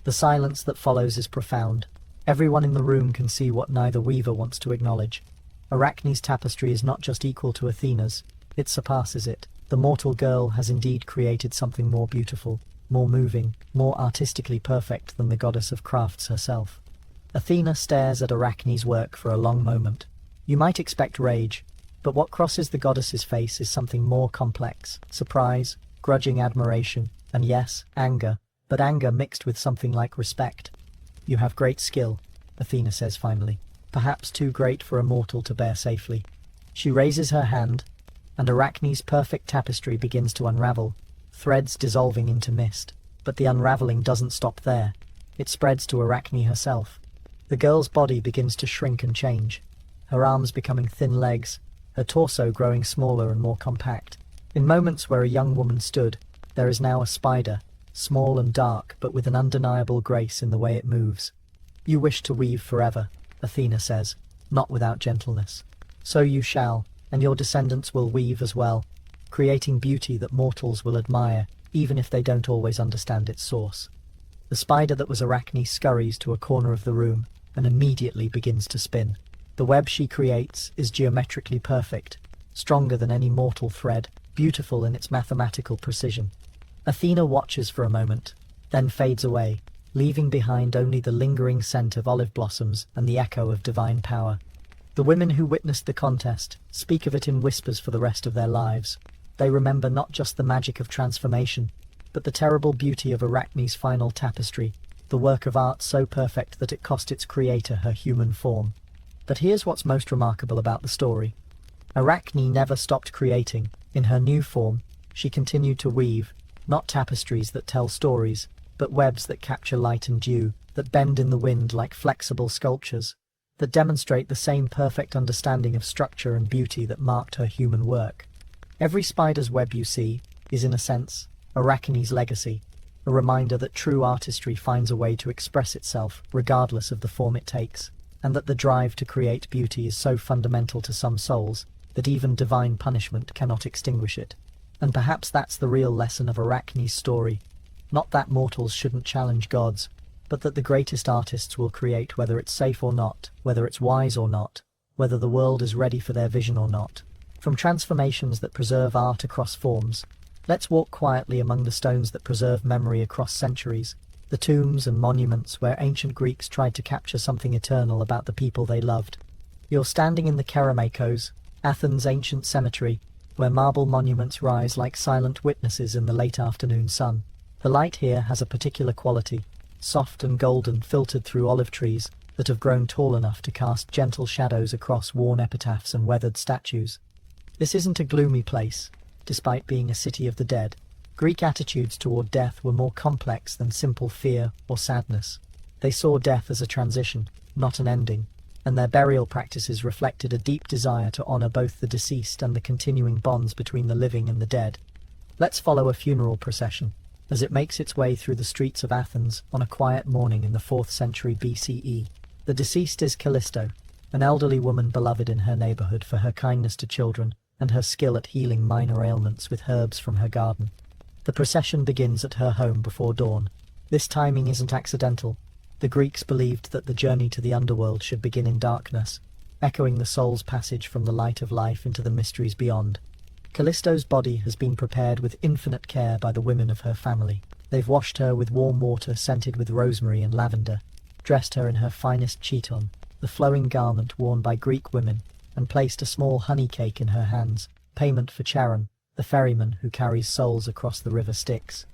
The silence that follows is profound. Everyone in the room can see what neither weaver wants to acknowledge. Arachne's tapestry is not just equal to Athena's, it surpasses it. The mortal girl has indeed created something more beautiful, more moving, more artistically perfect than the goddess of crafts herself. Athena stares at Arachne's work for a long moment. You might expect rage, but what crosses the goddess's face is something more complex. Surprise, grudging admiration, and yes, anger, but anger mixed with something like respect. "You have great skill," Athena says finally, "perhaps too great for a mortal to bear safely." She raises her hand, and Arachne's perfect tapestry begins to unravel, threads dissolving into mist. But the unraveling doesn't stop there. It spreads to Arachne herself. The girl's body begins to shrink and change, her arms becoming thin legs, her torso growing smaller and more compact. In moments where a young woman stood, there is now a spider, small and dark, but with an undeniable grace in the way it moves. "You wish to weave forever," Athena says, not without gentleness. "So you shall, and your descendants will weave as well, creating beauty that mortals will admire, even if they don't always understand its source." The spider that was Arachne scurries to a corner of the room and immediately begins to spin. The web she creates is geometrically perfect, stronger than any mortal thread, beautiful in its mathematical precision. Athena watches for a moment, then fades away, leaving behind only the lingering scent of olive blossoms and the echo of divine power. The women who witnessed the contest speak of it in whispers for the rest of their lives. They remember not just the magic of transformation, but the terrible beauty of Arachne's final tapestry, the work of art so perfect that it cost its creator her human form. But here's what's most remarkable about the story. Arachne never stopped creating. In her new form, she continued to weave, not tapestries that tell stories, but webs that capture light and dew, that bend in the wind like flexible sculptures, that demonstrate the same perfect understanding of structure and beauty that marked her human work. Every spider's web you see is, in a sense, Arachne's legacy, a reminder that true artistry finds a way to express itself regardless of the form it takes, and that the drive to create beauty is so fundamental to some souls that even divine punishment cannot extinguish it. And perhaps that's the real lesson of Arachne's story. Not that mortals shouldn't challenge gods, but that the greatest artists will create whether it's safe or not, whether it's wise or not, whether the world is ready for their vision or not. From transformations that preserve art across forms, let's walk quietly among the stones that preserve memory across centuries, the tombs and monuments where ancient Greeks tried to capture something eternal about the people they loved. You're standing in the Kerameikos, Athens' ancient cemetery, where marble monuments rise like silent witnesses in the late afternoon sun. The light here has a particular quality, soft and golden, filtered through olive trees that have grown tall enough to cast gentle shadows across worn epitaphs and weathered statues. This isn't a gloomy place, despite being a city of the dead. Greek attitudes toward death were more complex than simple fear or sadness. They saw death as a transition, not an ending, and their burial practices reflected a deep desire to honor both the deceased and the continuing bonds between the living and the dead. Let's follow a funeral procession as it makes its way through the streets of Athens on a quiet morning in the 4th century BCE. The deceased is Callisto, an elderly woman beloved in her neighborhood for her kindness to children and her skill at healing minor ailments with herbs from her garden. The procession begins at her home before dawn. This timing isn't accidental. The Greeks believed that the journey to the underworld should begin in darkness, echoing the soul's passage from the light of life into the mysteries beyond. Callisto's body has been prepared with infinite care by the women of her family. They've washed her with warm water scented with rosemary and lavender, dressed her in her finest chiton, the flowing garment worn by Greek women, and placed a small honey cake in her hands, payment for Charon, the ferryman who carries souls across the river Styx.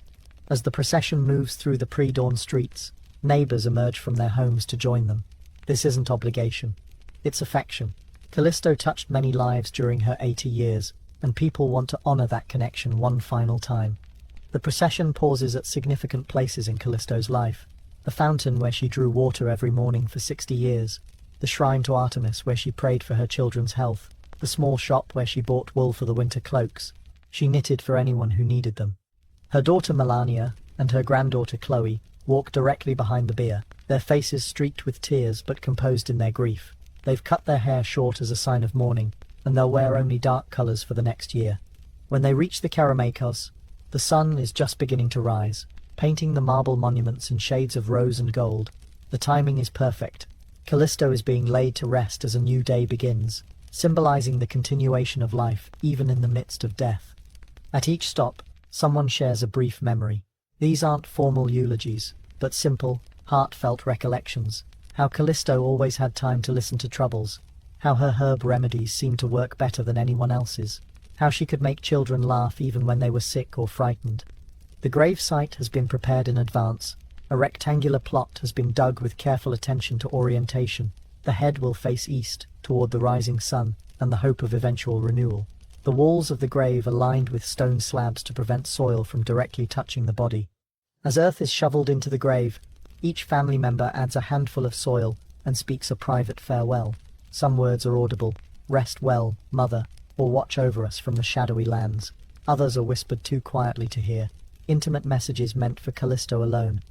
As the procession moves through the pre-dawn streets, neighbors emerge from their homes to join them. This isn't obligation, it's affection. Callisto touched many lives during her 80 years, and people want to honor that connection one final time. The procession pauses at significant places in Callisto's life: the fountain where she drew water every morning for 60 years, the shrine to Artemis where she prayed for her children's health, the small shop where she bought wool for the winter cloaks. She knitted for anyone who needed them. Her daughter Melania and her granddaughter Chloe walk directly behind the bier, their faces streaked with tears but composed in their grief. They've cut their hair short as a sign of mourning, and they'll wear only dark colours for the next year. When they reach the Kerameikos, the sun is just beginning to rise, painting the marble monuments in shades of rose and gold. The timing is perfect. Callisto is being laid to rest as a new day begins, symbolizing the continuation of life even in the midst of death. At each stop, someone shares a brief memory. These aren't formal eulogies, but simple, heartfelt recollections. How Callisto always had time to listen to troubles. How her herb remedies seemed to work better than anyone else's. How she could make children laugh even when they were sick or frightened. The grave site has been prepared in advance. A rectangular plot has been dug with careful attention to orientation. The head will face east, toward the rising sun, and the hope of eventual renewal. The walls of the grave are lined with stone slabs to prevent soil from directly touching the body. As earth is shoveled into the grave, each family member adds a handful of soil and speaks a private farewell. Some words are audible: "Rest well, mother," or "Watch over us from the shadowy lands." Others are whispered too quietly to hear, intimate messages meant for Callisto alone.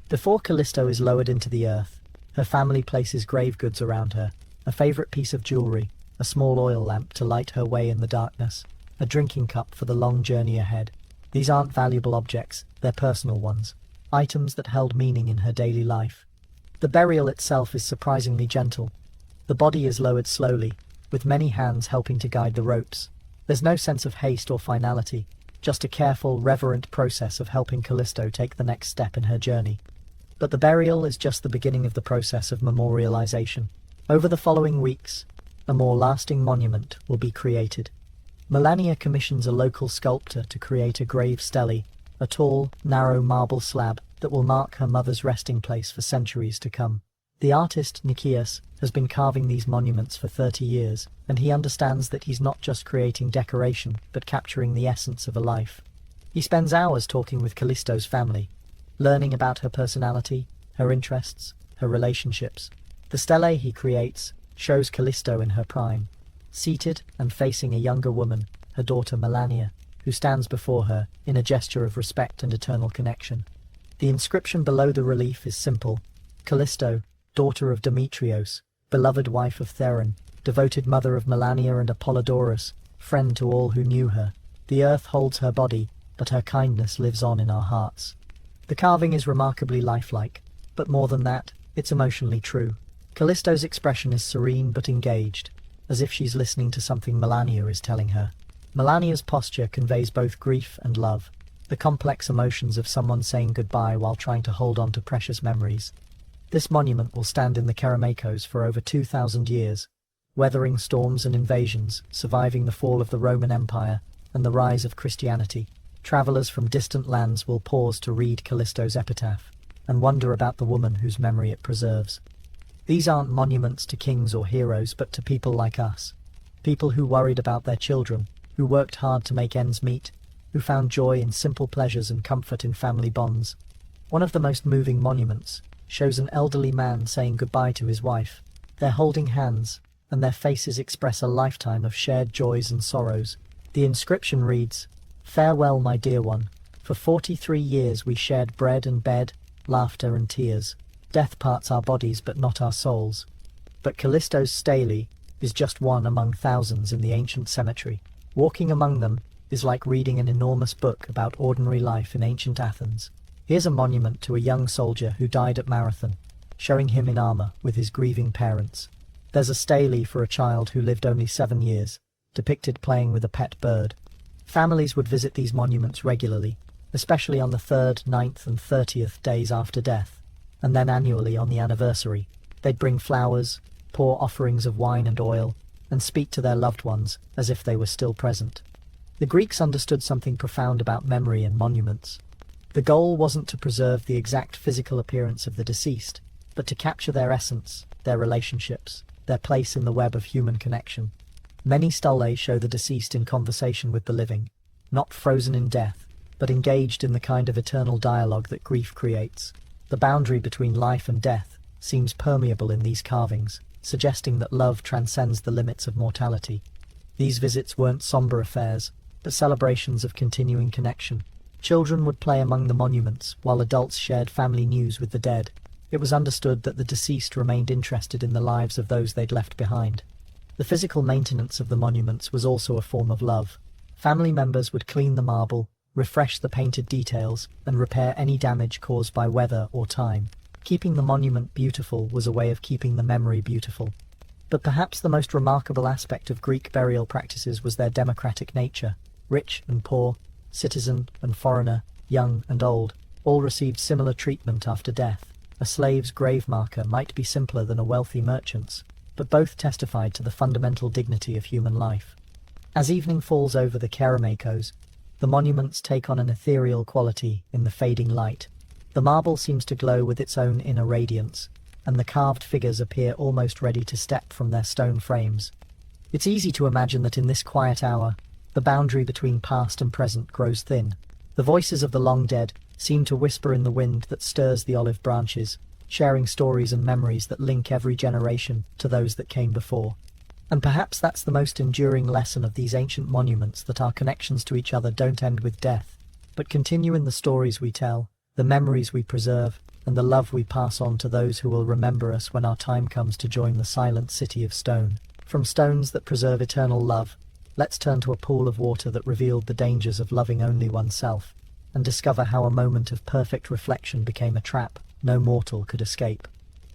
Before Callisto is lowered into the earth, her family places grave goods around her: a favourite piece of jewellery, a small oil lamp to light her way in the darkness, a drinking cup for the long journey ahead. These aren't valuable objects, they're personal ones, items that held meaning in her daily life. The burial itself is surprisingly gentle. The body is lowered slowly, with many hands helping to guide the ropes. There's no sense of haste or finality, just a careful, reverent process of helping Callisto take the next step in her journey. But the burial is just the beginning of the process of memorialization. Over the following weeks, a more lasting monument will be created. Melania commissions a local sculptor to create a grave stele, a tall, narrow marble slab that will mark her mother's resting place for centuries to come. The artist, Nikias, has been carving these monuments for 30 years, and he understands that he's not just creating decoration, but capturing the essence of a life. He spends hours talking with Callisto's family, learning about her personality, her interests, her relationships. The stele he creates shows Callisto in her prime, seated and facing a younger woman, her daughter Melania, who stands before her in a gesture of respect and eternal connection. The inscription below the relief is simple: Callisto, daughter of Demetrios, beloved wife of Theron, devoted mother of Melania and Apollodorus, friend to all who knew her. The earth holds her body, but her kindness lives on in our hearts. The carving is remarkably lifelike, but more than that, it's emotionally true. Callisto's expression is serene but engaged, as if she's listening to something Melania is telling her. Melania's posture conveys both grief and love, the complex emotions of someone saying goodbye while trying to hold on to precious memories. This monument will stand in the Kerameikos for over 2,000 years, weathering storms and invasions, surviving the fall of the Roman Empire and the rise of Christianity. Travelers from distant lands will pause to read Callisto's epitaph and wonder about the woman whose memory it preserves. These aren't monuments to kings or heroes, but to people like us. People who worried about their children, who worked hard to make ends meet, who found joy in simple pleasures and comfort in family bonds. One of the most moving monuments shows an elderly man saying goodbye to his wife. They're holding hands, and their faces express a lifetime of shared joys and sorrows. The inscription reads, "Farewell, my dear one. For 43 years we shared bread and bed, laughter and tears. Death parts our bodies but not our souls." But Callisto's stele is just one among thousands in the ancient cemetery. Walking among them is like reading an enormous book about ordinary life in ancient Athens. Here's a monument to a young soldier who died at Marathon, showing him in armor with his grieving parents. There's a stele for a child who lived only 7 years, depicted playing with a pet bird. Families would visit these monuments regularly, especially on the 3rd, 9th and 30th days after death, and then annually on the anniversary. They'd bring flowers, pour offerings of wine and oil, and speak to their loved ones as if they were still present. The Greeks understood something profound about memory and monuments. The goal wasn't to preserve the exact physical appearance of the deceased, but to capture their essence, their relationships, their place in the web of human connection. Many stelae show the deceased in conversation with the living, not frozen in death, but engaged in the kind of eternal dialogue that grief creates. The boundary between life and death seems permeable in these carvings, suggesting that love transcends the limits of mortality. These visits weren't somber affairs, but celebrations of continuing connection. Children would play among the monuments, while adults shared family news with the dead. It was understood that the deceased remained interested in the lives of those they'd left behind. The physical maintenance of the monuments was also a form of love. Family members would clean the marble, refresh the painted details, and repair any damage caused by weather or time. Keeping the monument beautiful was a way of keeping the memory beautiful. But perhaps the most remarkable aspect of Greek burial practices was their democratic nature. Rich and poor, citizen and foreigner, young and old, all received similar treatment after death. A slave's grave marker might be simpler than a wealthy merchant's, but both testified to the fundamental dignity of human life. As evening falls over the Kerameikos, the monuments take on an ethereal quality in the fading light. The marble seems to glow with its own inner radiance, and the carved figures appear almost ready to step from their stone frames. It's easy to imagine that in this quiet hour, the boundary between past and present grows thin. The voices of the long dead seem to whisper in the wind that stirs the olive branches, sharing stories and memories that link every generation to those that came before. And perhaps that's the most enduring lesson of these ancient monuments, that our connections to each other don't end with death, but continue in the stories we tell, the memories we preserve, and the love we pass on to those who will remember us when our time comes to join the silent city of stone. From stones that preserve eternal love, let's turn to a pool of water that revealed the dangers of loving only oneself, and discover how a moment of perfect reflection became a trap no mortal could escape.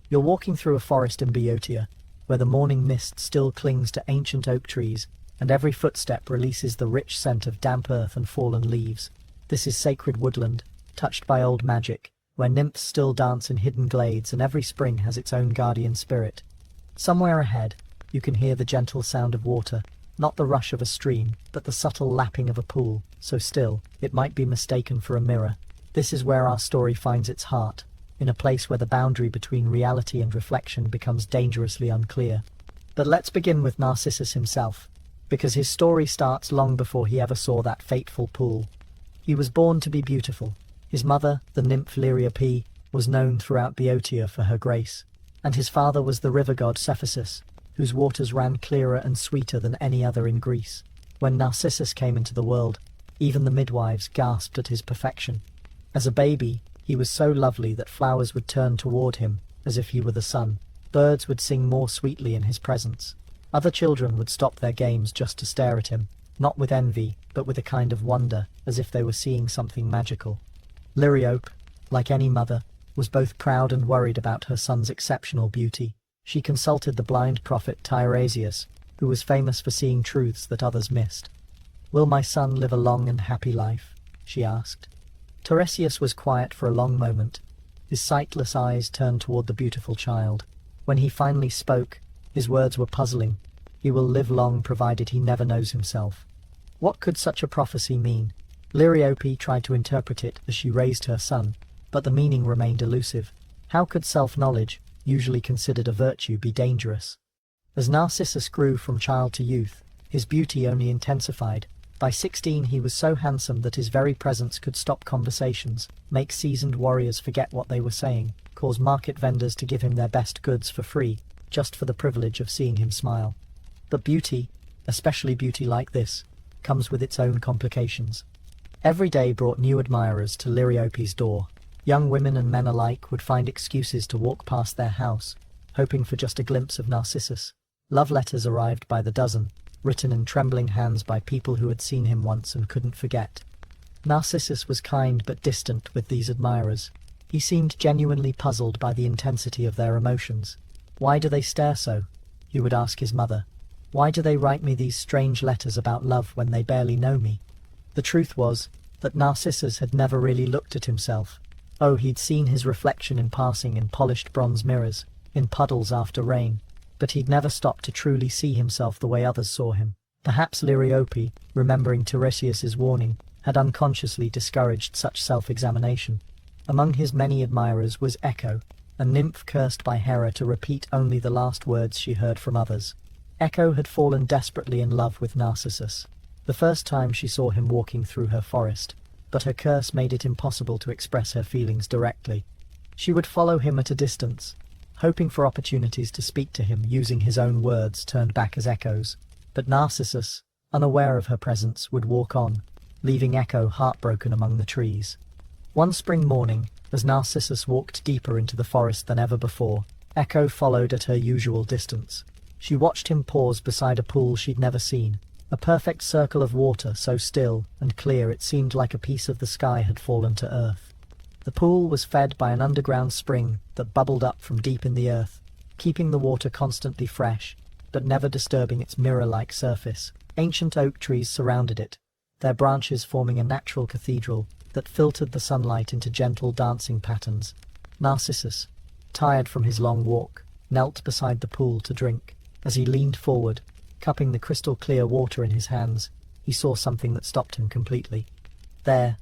You're walking through a forest in Boeotia, where the morning mist still clings to ancient oak trees, and every footstep releases the rich scent of damp earth and fallen leaves. This is sacred woodland, touched by old magic, where nymphs still dance in hidden glades, and every spring has its own guardian spirit. Somewhere ahead, you can hear the gentle sound of water, not the rush of a stream, but the subtle lapping of a pool, so still, it might be mistaken for a mirror. This is where our story finds its heart, in a place where the boundary between reality and reflection becomes dangerously unclear. But let's begin with Narcissus himself, because his story starts long before he ever saw that fateful pool. He was born to be beautiful. His mother, the nymph Liriope, was known throughout Boeotia for her grace, and his father was the river god Cephasus, whose waters ran clearer and sweeter than any other in Greece. When Narcissus came into the world, even the midwives gasped at his perfection. As a baby, he was so lovely that flowers would turn toward him as if he were the sun. Birds would sing more sweetly in his presence. Other children would stop their games just to stare at him, not with envy, but with a kind of wonder, as if they were seeing something magical. Liriope, like any mother, was both proud and worried about her son's exceptional beauty. She consulted the blind prophet Tiresias, who was famous for seeing truths that others missed. "Will my son live a long and happy life?" she asked. Tiresias was quiet for a long moment. His sightless eyes turned toward the beautiful child. When he finally spoke, his words were puzzling. "He will live long provided he never knows himself." What could such a prophecy mean? Liriope tried to interpret it as she raised her son, but the meaning remained elusive. How could self-knowledge, usually considered a virtue, be dangerous? As Narcissus grew from child to youth, his beauty only intensified. By 16 he was so handsome that his very presence could stop conversations, make seasoned warriors forget what they were saying, cause market vendors to give him their best goods for free, just for the privilege of seeing him smile. But beauty, especially beauty like this, comes with its own complications. Every day brought new admirers to Liriope's door. Young women and men alike would find excuses to walk past their house, hoping for just a glimpse of Narcissus. Love letters arrived by the dozen, written in trembling hands by people who had seen him once and couldn't forget. Narcissus was kind but distant with these admirers. He seemed genuinely puzzled by the intensity of their emotions. "Why do they stare so?" he would ask his mother. "Why do they write me these strange letters about love when they barely know me?" The truth was that Narcissus had never really looked at himself. Oh, he'd seen his reflection in passing in polished bronze mirrors, in puddles after rain, but he'd never stopped to truly see himself the way others saw him. Perhaps Liriope, remembering Tiresias's warning, had unconsciously discouraged such self-examination. Among his many admirers was Echo, a nymph cursed by Hera to repeat only the last words she heard from others. Echo had fallen desperately in love with Narcissus. The first time she saw him walking through her forest, but her curse made it impossible to express her feelings directly. She would follow him at a distance, hoping for opportunities to speak to him using his own words turned back as echoes. But Narcissus, unaware of her presence, would walk on, leaving Echo heartbroken among the trees. One spring morning, as Narcissus walked deeper into the forest than ever before, Echo followed at her usual distance. She watched him pause beside a pool she'd never seen, a perfect circle of water so still and clear it seemed like a piece of the sky had fallen to earth. The pool was fed by an underground spring that bubbled up from deep in the earth, keeping the water constantly fresh, but never disturbing its mirror-like surface. Ancient oak trees surrounded it, their branches forming a natural cathedral that filtered the sunlight into gentle dancing patterns. Narcissus, tired from his long walk, knelt beside the pool to drink. As he leaned forward, cupping the crystal-clear water in his hands, he saw something that stopped him completely. There,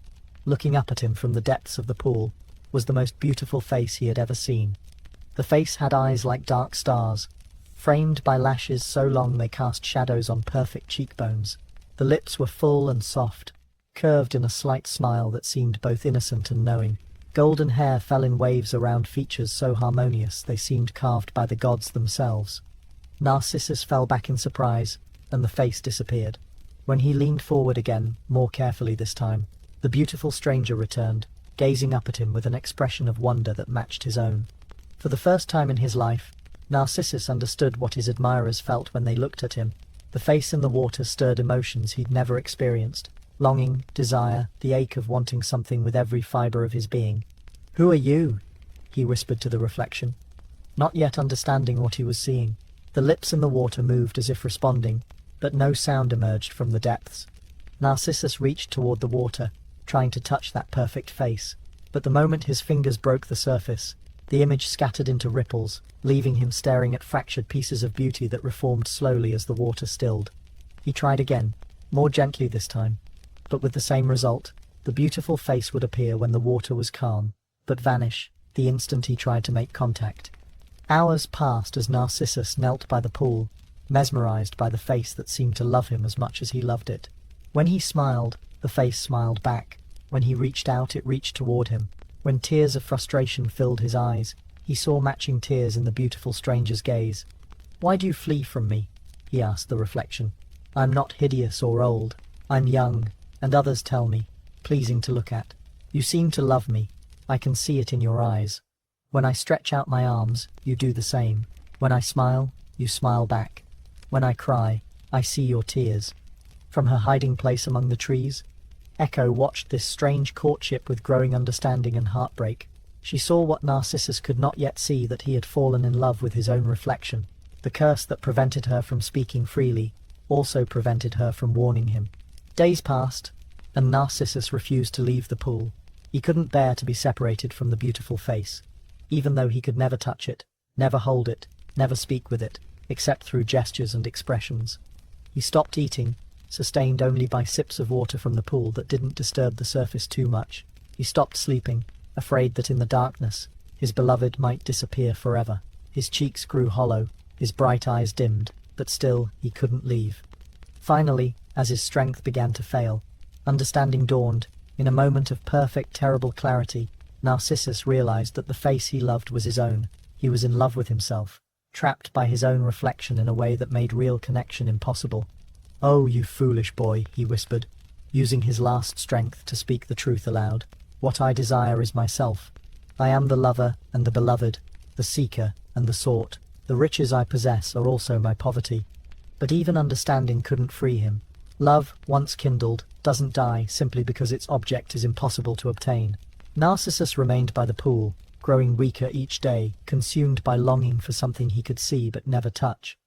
looking up at him from the depths of the pool, was the most beautiful face he had ever seen. The face had eyes like dark stars, framed by lashes so long they cast shadows on perfect cheekbones. The lips were full and soft, curved in a slight smile that seemed both innocent and knowing. Golden hair fell in waves around features so harmonious they seemed carved by the gods themselves. Narcissus fell back in surprise, and the face disappeared. When he leaned forward again, more carefully this time, the beautiful stranger returned, gazing up at him with an expression of wonder that matched his own. For the first time in his life, Narcissus understood what his admirers felt when they looked at him. The face in the water stirred emotions he'd never experienced: longing, desire, the ache of wanting something with every fibre of his being. "Who are you?" he whispered to the reflection, not yet understanding what he was seeing. The lips in the water moved as if responding, but no sound emerged from the depths. Narcissus reached toward the water, trying to touch that perfect face, but the moment his fingers broke the surface, the image scattered into ripples, leaving him staring at fractured pieces of beauty that reformed slowly as the water stilled. He tried again, more gently this time, but with the same result. The beautiful face would appear when the water was calm, but vanish the instant he tried to make contact. Hours passed as Narcissus knelt by the pool, mesmerized by the face that seemed to love him as much as he loved it. When he smiled, the face smiled back. When he reached out, it reached toward him. When tears of frustration filled his eyes, he saw matching tears in the beautiful stranger's gaze. "Why do you flee from me?" he asked the reflection. "I'm not hideous or old. I'm young, and others tell me, pleasing to look at. You seem to love me. I can see it in your eyes. When I stretch out my arms, you do the same. When I smile, you smile back. When I cry, I see your tears." From her hiding place among the trees, Echo watched this strange courtship with growing understanding and heartbreak. She saw what Narcissus could not yet see, that he had fallen in love with his own reflection. The curse that prevented her from speaking freely also prevented her from warning him. Days passed, and Narcissus refused to leave the pool. He couldn't bear to be separated from the beautiful face, even though he could never touch it, never hold it, never speak with it, except through gestures and expressions. He stopped eating, sustained only by sips of water from the pool that didn't disturb the surface too much. He stopped sleeping, afraid that in the darkness his beloved might disappear forever. His cheeks grew hollow, his bright eyes dimmed, but still he couldn't leave. Finally, as his strength began to fail, understanding dawned. In a moment of perfect, terrible clarity, Narcissus realized that the face he loved was his own. He was in love with himself, trapped by his own reflection in a way that made real connection impossible. "Oh, you foolish boy," he whispered, using his last strength to speak the truth aloud. "What I desire is myself. I am the lover and the beloved, the seeker and the sought. The riches I possess are also my poverty." But even understanding couldn't free him. Love, once kindled, doesn't die simply because its object is impossible to obtain. Narcissus remained by the pool, growing weaker each day, consumed by longing for something he could see but never touch.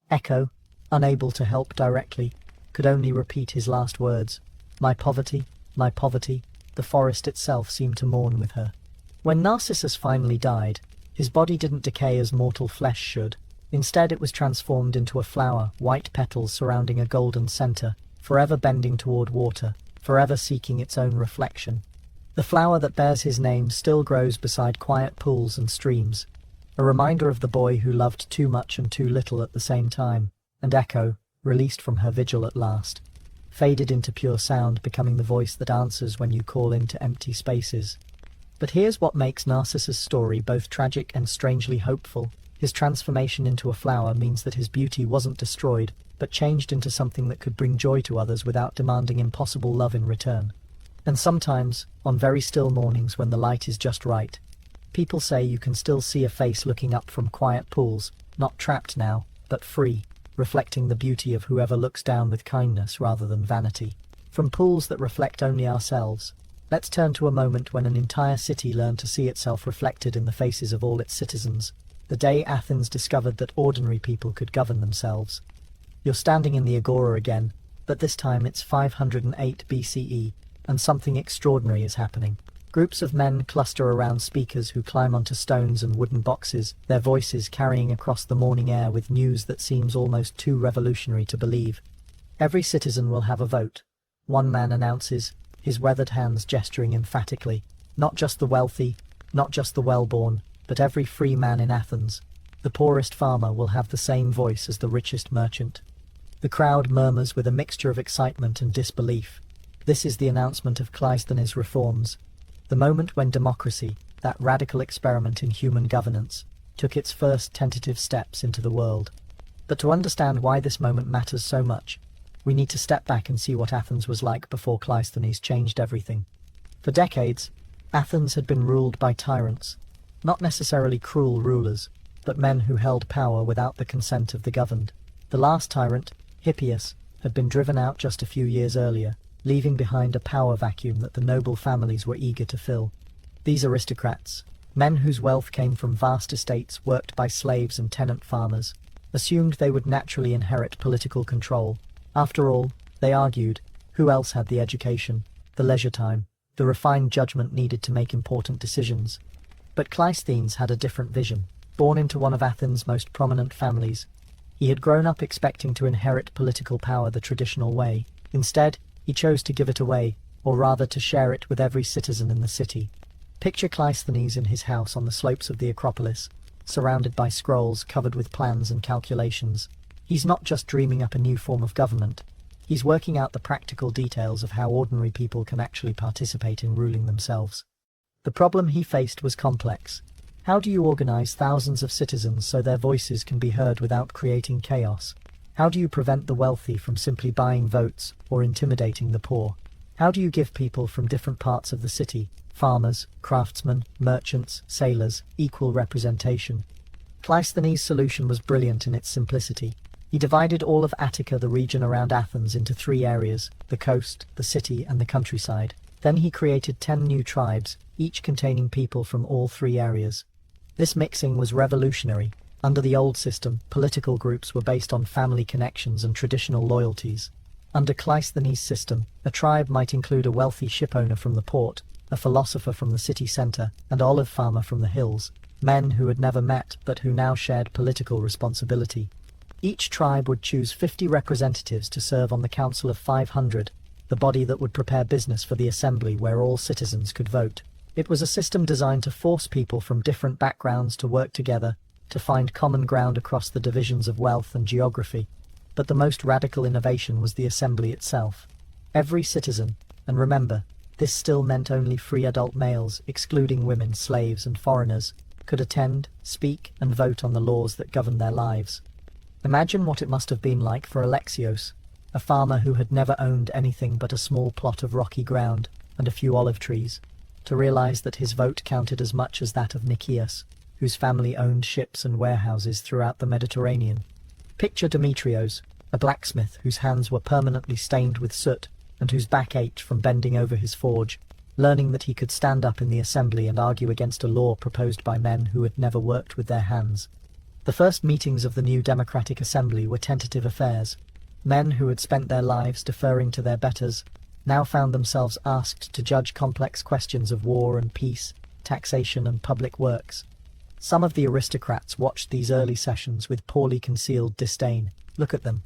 Echo, unable to help directly, could only repeat his last words. My poverty, my poverty." The forest itself seemed to mourn with her. When Narcissus finally died, his body didn't decay as mortal flesh should. Instead, it was transformed into a flower, white petals surrounding a golden center, forever bending toward water, forever seeking its own reflection. The flower that bears his name still grows beside quiet pools and streams, a reminder of the boy who loved too much and too little at the same time. And Echo, released from her vigil at last, faded into pure sound, becoming the voice that answers when you call into empty spaces. But here's what makes Narcissus' story both tragic and strangely hopeful. His transformation into a flower means that his beauty wasn't destroyed, but changed into something that could bring joy to others without demanding impossible love in return. And sometimes, on very still mornings when the light is just right, people say you can still see a face looking up from quiet pools, not trapped now, but free, reflecting the beauty of whoever looks down with kindness rather than vanity. From pools that reflect only ourselves, let's turn to a moment when an entire city learned to see itself reflected in the faces of all its citizens. The day Athens discovered that ordinary people could govern themselves. You're standing in the agora again, but this time it's 508 BCE, and something extraordinary is happening. Groups of men cluster around speakers who climb onto stones and wooden boxes, their voices carrying across the morning air with news that seems almost too revolutionary to believe. Every citizen will have a vote, one man announces, his weathered hands gesturing emphatically. Not just the wealthy, not just the well-born, but every free man in Athens. The poorest farmer will have the same voice as the richest merchant. The crowd murmurs with a mixture of excitement and disbelief. This is the announcement of Cleisthenes' reforms. The moment when democracy, that radical experiment in human governance, took its first tentative steps into the world. But to understand why this moment matters so much, we need to step back and see what Athens was like before Cleisthenes changed everything. For decades, Athens had been ruled by tyrants, not necessarily cruel rulers, but men who held power without the consent of the governed. The last tyrant, Hippias, had been driven out just a few years earlier, leaving behind a power vacuum that the noble families were eager to fill. These aristocrats, men whose wealth came from vast estates worked by slaves and tenant farmers, assumed they would naturally inherit political control. After all, they argued, who else had the education, the leisure time, the refined judgment needed to make important decisions? But Cleisthenes had a different vision. Born into one of Athens' most prominent families, he had grown up expecting to inherit political power the traditional way. Instead, he chose to give it away, or rather to share it with every citizen in the city. Picture Cleisthenes in his house on the slopes of the Acropolis, surrounded by scrolls covered with plans and calculations. He's not just dreaming up a new form of government, he's working out the practical details of how ordinary people can actually participate in ruling themselves. The problem he faced was complex. How do you organize thousands of citizens so their voices can be heard without creating chaos? How do you prevent the wealthy from simply buying votes or intimidating the poor? How do you give people from different parts of the city, farmers, craftsmen, merchants, sailors, equal representation? Cleisthenes' solution was brilliant in its simplicity. He divided all of Attica, the region around Athens, into 3 areas: the coast, the city, and the countryside. Then he created 10 new tribes, each containing people from all 3 areas. This mixing was revolutionary. Under the old system, political groups were based on family connections and traditional loyalties. Under Cleisthenes' system, a tribe might include a wealthy shipowner from the port, a philosopher from the city centre, and an olive farmer from the hills, men who had never met but who now shared political responsibility. Each tribe would choose 50 representatives to serve on the Council of 500, the body that would prepare business for the assembly where all citizens could vote. It was a system designed to force people from different backgrounds to work together, to find common ground across the divisions of wealth and geography. But the most radical innovation was the assembly itself. Every citizen, and remember, this still meant only free adult males, excluding women, slaves, and foreigners, could attend, speak, and vote on the laws that governed their lives. Imagine what it must have been like for Alexios, a farmer who had never owned anything but a small plot of rocky ground and a few olive trees, to realize that his vote counted as much as that of Nicias, whose family owned ships and warehouses throughout the Mediterranean. Picture Demetrios, a blacksmith whose hands were permanently stained with soot and whose back ached from bending over his forge, learning that he could stand up in the assembly and argue against a law proposed by men who had never worked with their hands. The first meetings of the new democratic assembly were tentative affairs. Men who had spent their lives deferring to their betters now found themselves asked to judge complex questions of war and peace, taxation and public works. Some of the aristocrats watched these early sessions with poorly concealed disdain. Look at them.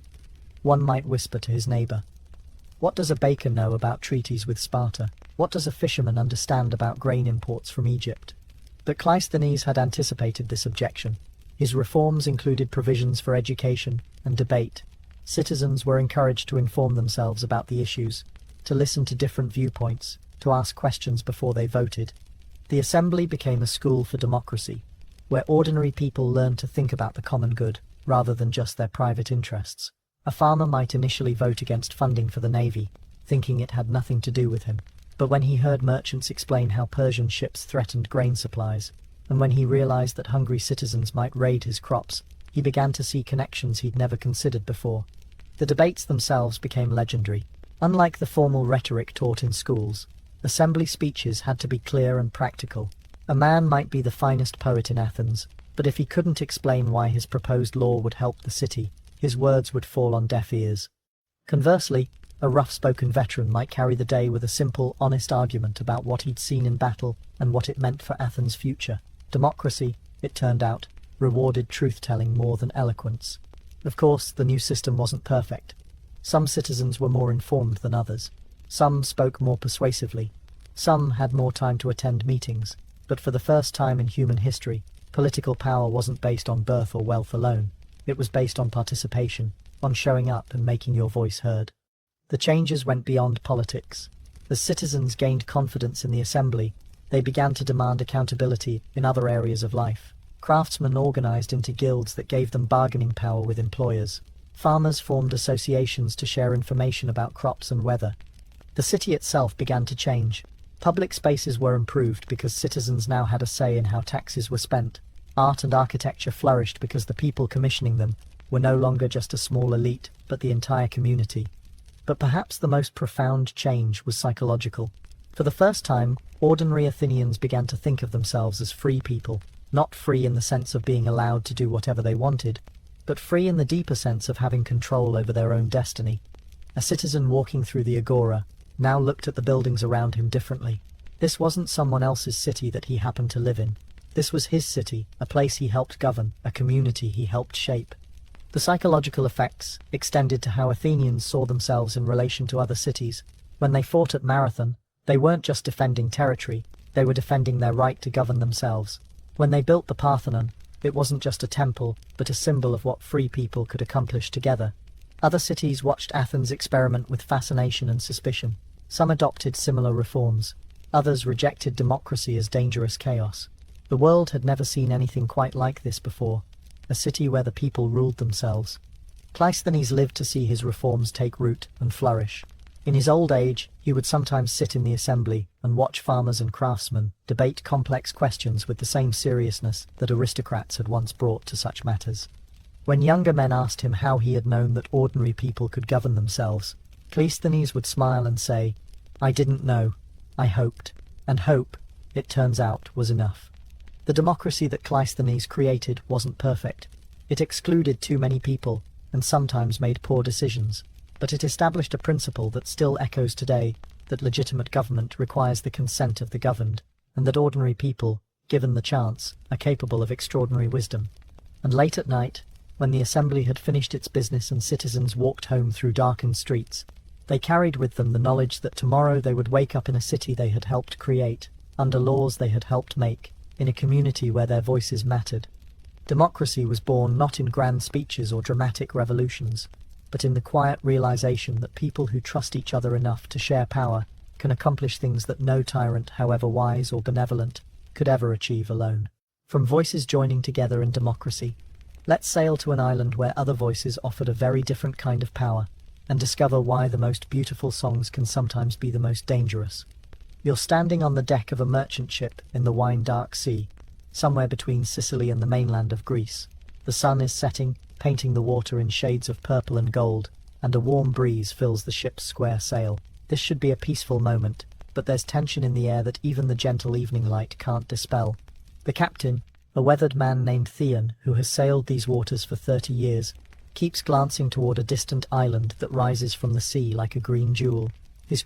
One might whisper to his neighbour. What does a baker know about treaties with Sparta? What does a fisherman understand about grain imports from Egypt? But Cleisthenes had anticipated this objection. His reforms included provisions for education and debate. Citizens were encouraged to inform themselves about the issues, to listen to different viewpoints, to ask questions before they voted. The assembly became a school for democracy, where ordinary people learned to think about the common good, rather than just their private interests. A farmer might initially vote against funding for the navy, thinking it had nothing to do with him. But when he heard merchants explain how Persian ships threatened grain supplies, and when he realized that hungry citizens might raid his crops, he began to see connections he'd never considered before. The debates themselves became legendary. Unlike the formal rhetoric taught in schools, assembly speeches had to be clear and practical. A man might be the finest poet in Athens, but if he couldn't explain why his proposed law would help the city, his words would fall on deaf ears. Conversely, a rough-spoken veteran might carry the day with a simple, honest argument about what he'd seen in battle and what it meant for Athens' future. Democracy, it turned out, rewarded truth-telling more than eloquence. Of course, the new system wasn't perfect. Some citizens were more informed than others. Some spoke more persuasively. Some had more time to attend meetings. But for the first time in human history, political power wasn't based on birth or wealth alone. It was based on participation, on showing up and making your voice heard. The changes went beyond politics. As citizens gained confidence in the assembly, they began to demand accountability in other areas of life. Craftsmen organized into guilds that gave them bargaining power with employers. Farmers formed associations to share information about crops and weather. The city itself began to change. Public spaces were improved because citizens now had a say in how taxes were spent. Art and architecture flourished because the people commissioning them were no longer just a small elite, but the entire community. But perhaps the most profound change was psychological. For the first time, ordinary Athenians began to think of themselves as free people, not free in the sense of being allowed to do whatever they wanted, but free in the deeper sense of having control over their own destiny. A citizen walking through the agora now looked at the buildings around him differently. This wasn't someone else's city that he happened to live in. This was his city, a place he helped govern, a community he helped shape. The psychological effects extended to how Athenians saw themselves in relation to other cities. When they fought at Marathon, they weren't just defending territory, they were defending their right to govern themselves. When they built the Parthenon, it wasn't just a temple, but a symbol of what free people could accomplish together. Other cities watched Athens experiment with fascination and suspicion. Some adopted similar reforms. Others rejected democracy as dangerous chaos. The world had never seen anything quite like this before, a city where the people ruled themselves. Cleisthenes lived to see his reforms take root and flourish. In his old age, he would sometimes sit in the assembly and watch farmers and craftsmen debate complex questions with the same seriousness that aristocrats had once brought to such matters. When younger men asked him how he had known that ordinary people could govern themselves, Cleisthenes would smile and say, "I didn't know, I hoped." And hope, it turns out, was enough. The democracy that Cleisthenes created wasn't perfect. It excluded too many people, and sometimes made poor decisions. But it established a principle that still echoes today, that legitimate government requires the consent of the governed, and that ordinary people, given the chance, are capable of extraordinary wisdom. And late at night, when the assembly had finished its business and citizens walked home through darkened streets, they carried with them the knowledge that tomorrow they would wake up in a city they had helped create, under laws they had helped make, in a community where their voices mattered. Democracy was born not in grand speeches or dramatic revolutions, but in the quiet realization that people who trust each other enough to share power can accomplish things that no tyrant, however wise or benevolent, could ever achieve alone. From voices joining together in democracy, let's sail to an island where other voices offered a very different kind of power, and discover why the most beautiful songs can sometimes be the most dangerous. You're standing on the deck of a merchant ship in the wine-dark sea, somewhere between Sicily and the mainland of Greece. The sun is setting, painting the water in shades of purple and gold, and a warm breeze fills the ship's square sail. This should be a peaceful moment, but there's tension in the air that even the gentle evening light can't dispel. The captain, a weathered man named Theon, who has sailed these waters for 30 years, keeps glancing toward a distant island that rises from the sea like a green jewel. His